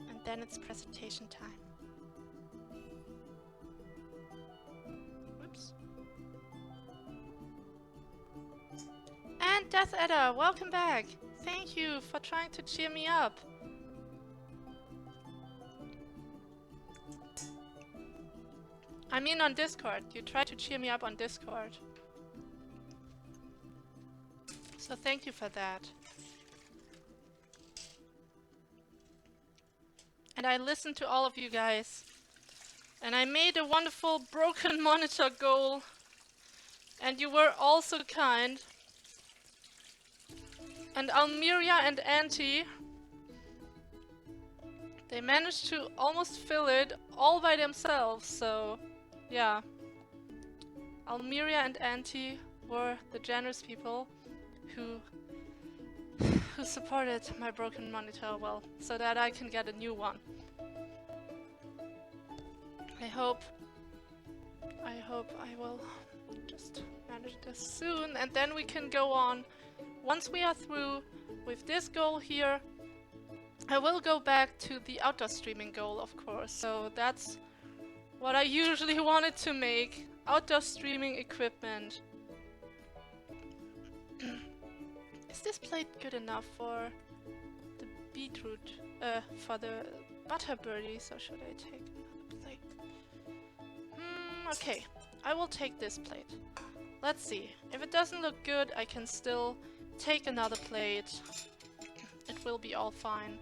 And then it's presentation time. And Death Edda, welcome back! Thank you for trying to cheer me up. I mean on Discord. You tried to cheer me up on Discord. So thank you for that. And I listened to all of you guys. And I made a wonderful broken monitor goal. And you were also kind. And Almeria and Auntie, they managed to almost fill it all by themselves, so yeah. Almeria and Auntie were the generous people who supported my broken monitor well, so that I can get a new one. I hope I will just manage this soon, and then we can go on. Once we are through with this goal here, I will go back to the outdoor streaming goal, of course. So that's what I usually wanted to make. outdoor streaming equipment. Is this plate good enough for the beetroot, for the butter birdies, or should I take another plate? Okay, I will take this plate. Let's see. If it doesn't look good, I can still take another plate. It will be all fine.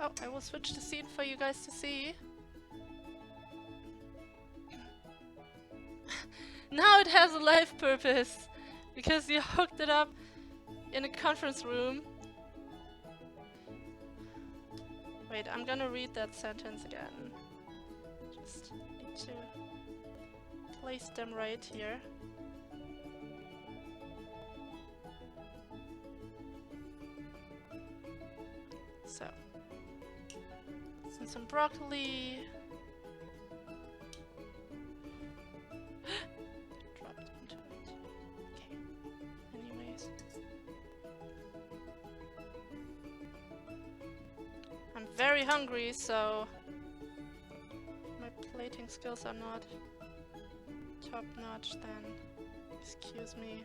Oh, I will switch the scene for you guys to see. Now it has a life purpose, because you hooked it up in a conference room. Wait, I'm gonna read that sentence again. Just need to place them right here. So, some broccoli. Dropped into it. Okay. Anyways. I'm very hungry, so my plating skills are not top notch then. Excuse me.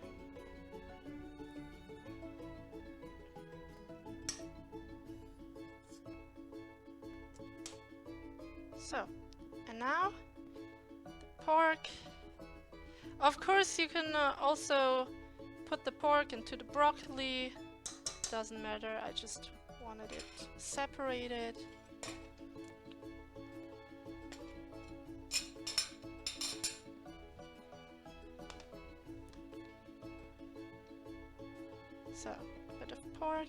So, and now the pork. Of course, you can also put the pork into the broccoli. Doesn't matter, I just wanted it separated. So, a bit of pork.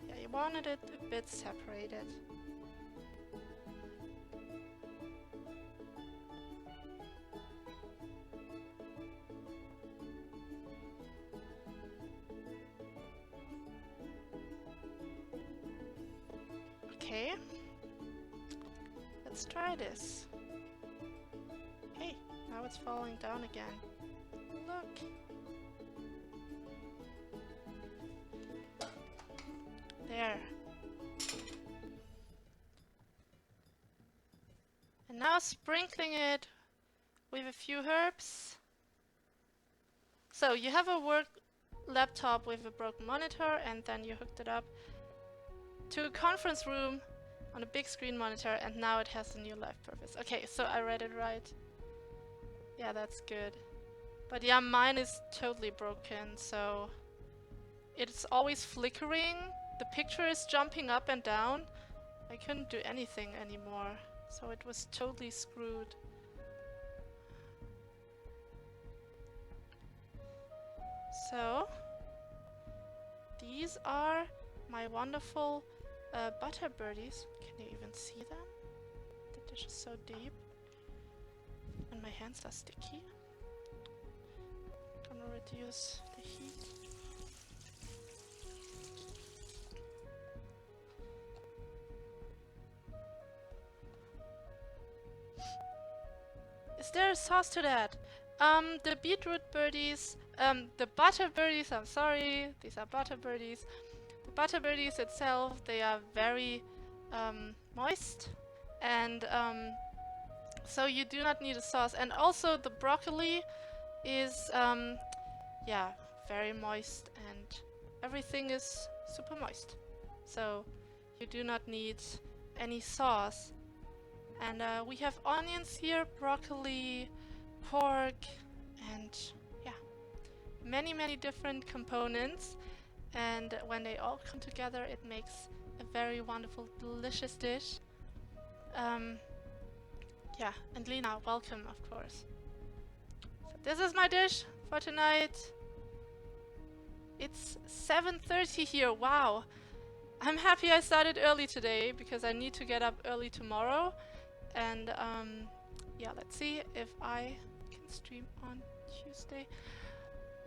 Yeah, you wanted it a bit separated. Okay, let's try this. Hey, now it's falling down again. Look. There. And now sprinkling it with a few herbs. So you have a work laptop with a broken monitor, and then you hooked it up to a conference room on a big screen monitor, and now it has a new life purpose. Okay, so I read it right. Yeah, that's good. But yeah, mine is totally broken, so it's always flickering. The picture is jumping up and down. I couldn't do anything anymore, so it was totally screwed. So, these are my wonderful butter birdies. Can you even see them? The dish is so deep. And my hands are sticky. Gonna reduce the heat. Is there a sauce to that? The beetroot birdies, the butter birdies, I'm sorry, these are butter birdies. The butter birdies itself, they are very moist, and so you do not need a sauce. And also the broccoli is, yeah, very moist, and everything is super moist. So you do not need any sauce. And we have onions here, broccoli, pork, and yeah, many different components. And when they all come together, it makes a very wonderful, delicious dish. Yeah, and Lena, welcome, of course. So this is my dish for tonight. It's 7:30 here, wow. I'm happy I started early today, because I need to get up early tomorrow. And yeah, let's see if I can stream on Tuesday.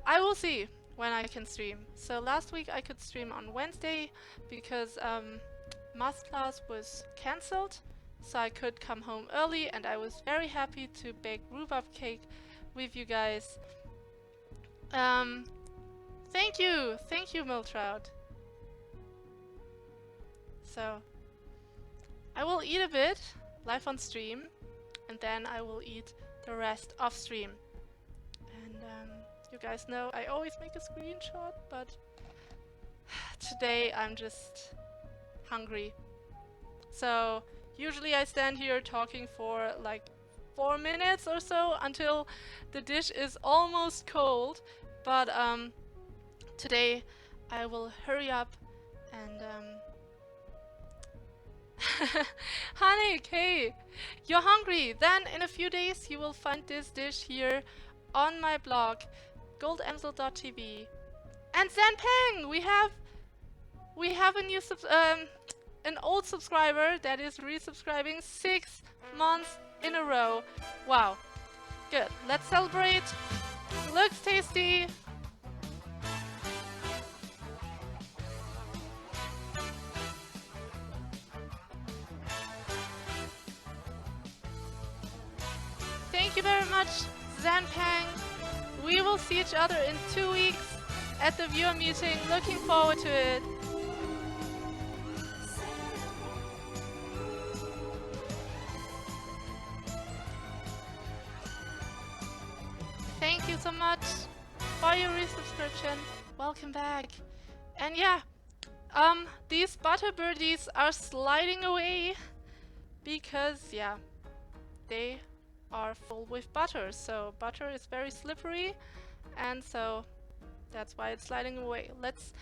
I will see when I can stream. So last week I could stream on Wednesday because math class was cancelled, so I could come home early, and I was very happy to bake rhubarb cake with you guys. Thank you, Miltrout. So I will eat a bit live on stream, and then I will eat the rest off stream. And you guys know I always make a screenshot, but today I'm just hungry. So usually I stand here talking for like 4 minutes or so until the dish is almost cold, but today I will hurry up and Hanik, hey! You're hungry! Then in a few days you will find this dish here on my blog, goldamsel.tv. And Zanpeng! We have a new an old subscriber that is resubscribing 6 months in a row. Wow. Good. Let's celebrate. Looks tasty. Thank you very much, Zanpeng. We will see each other in 2 weeks at the viewer meeting. Looking forward to it. Thank you so much for your resubscription. Welcome back. And yeah, these butter birdies are sliding away because yeah, they are full with butter. So butter is very slippery, and so that's why it's sliding away. Let's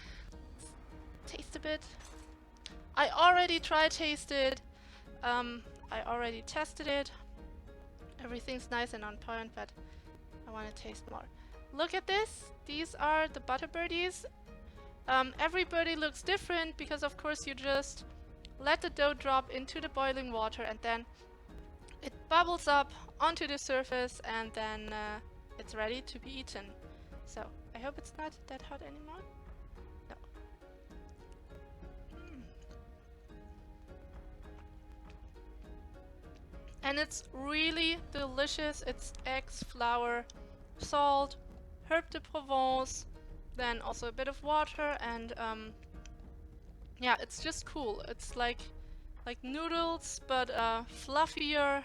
taste a bit. I already taste it. I already tested it. Everything's nice and on point, but I want to taste more. Look at this. These are the butter birdies. Every birdie looks different because of course you just let the dough drop into the boiling water and then it bubbles up onto the surface and then it's ready to be eaten. So I hope it's not that hot anymore. No. And it's really delicious. It's eggs, flour, salt, herb de Provence, then also a bit of water, and yeah, it's just cool. It's like noodles, but fluffier.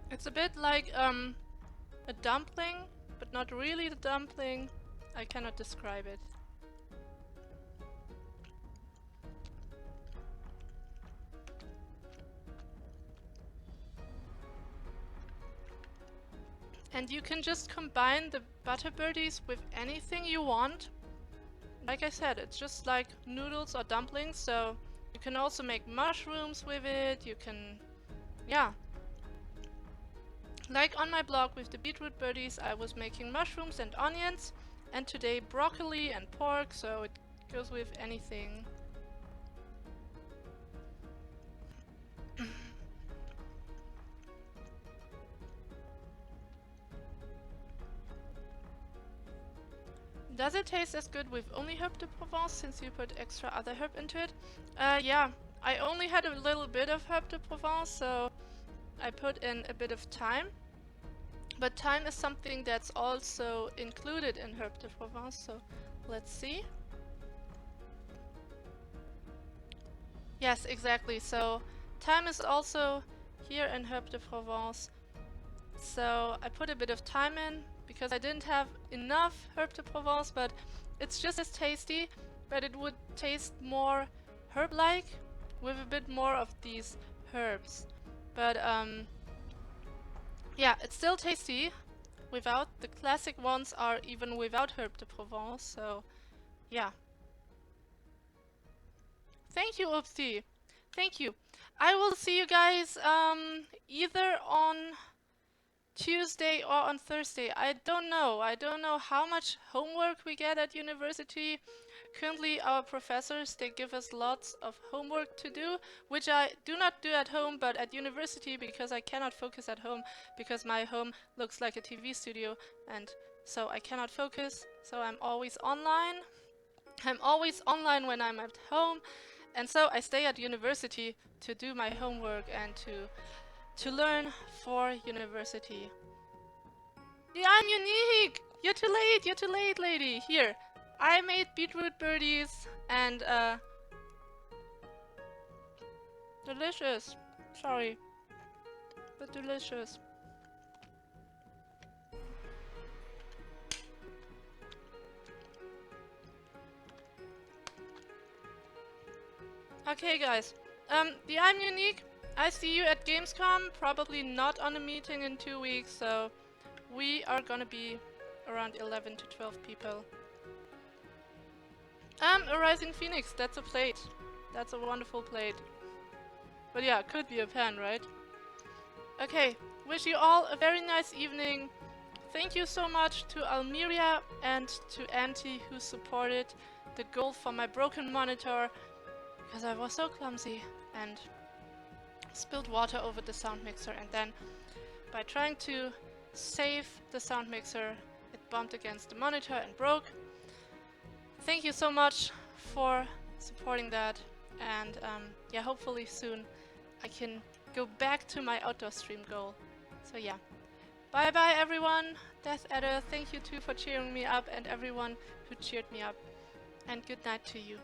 It's a bit like a dumpling, but not really the dumpling. I cannot describe it. And you can just combine the butter birdies with anything you want. Like I said, it's just like noodles or dumplings, so you can also make mushrooms with it. You can, yeah. Like on my blog with the beetroot birdies, I was making mushrooms and onions, and today broccoli and pork, so it goes with anything. Does it taste as good with only herb de Provence since you put extra other herb into it? Yeah, I only had a little bit of herb de Provence, so I put in a bit of thyme. But thyme is something that's also included in herb de Provence, so let's see. Yes, exactly. So thyme is also here in herb de Provence. So I put a bit of thyme in because I didn't have enough herb de Provence, but it's just as tasty, but it would taste more herb-like with a bit more of these herbs. But yeah, it's still tasty without. The classic ones are even without herb de Provence, so yeah. Thank you, Oopsie. Thank you. I will see you guys either on Tuesday or on Thursday. I don't know. I don't know how much homework we get at university. Currently, our professors, they give us lots of homework to do, which I do not do at home, but at university, because I cannot focus at home, because my home looks like a TV studio, and so I cannot focus, so I'm always online. I'm always online when I'm at home, and so I stay at university to do my homework and to learn for university. Yeah, I'm unique! You're too late, lady. Here, I made beetroot birdies and delicious. Sorry, but delicious. Okay, guys. The I'm unique. I see you at Gamescom. Probably not on a meeting in 2 weeks, so we are gonna be around 11 to 12 people. A Rising Phoenix. That's a plate. That's a wonderful plate. But yeah, could be a pan, right? Okay. Wish you all a very nice evening. Thank you so much to Almeria and to Auntie who supported the goal for my broken monitor because I was so clumsy and spilled water over the sound mixer, and then by trying to save the sound mixer it bumped against the monitor and broke. Thank you so much for supporting that, and yeah, hopefully soon I can go back to my outdoor stream goal. So yeah. Bye bye everyone! Death Adder, thank you too for cheering me up and everyone who cheered me up. And good night to you.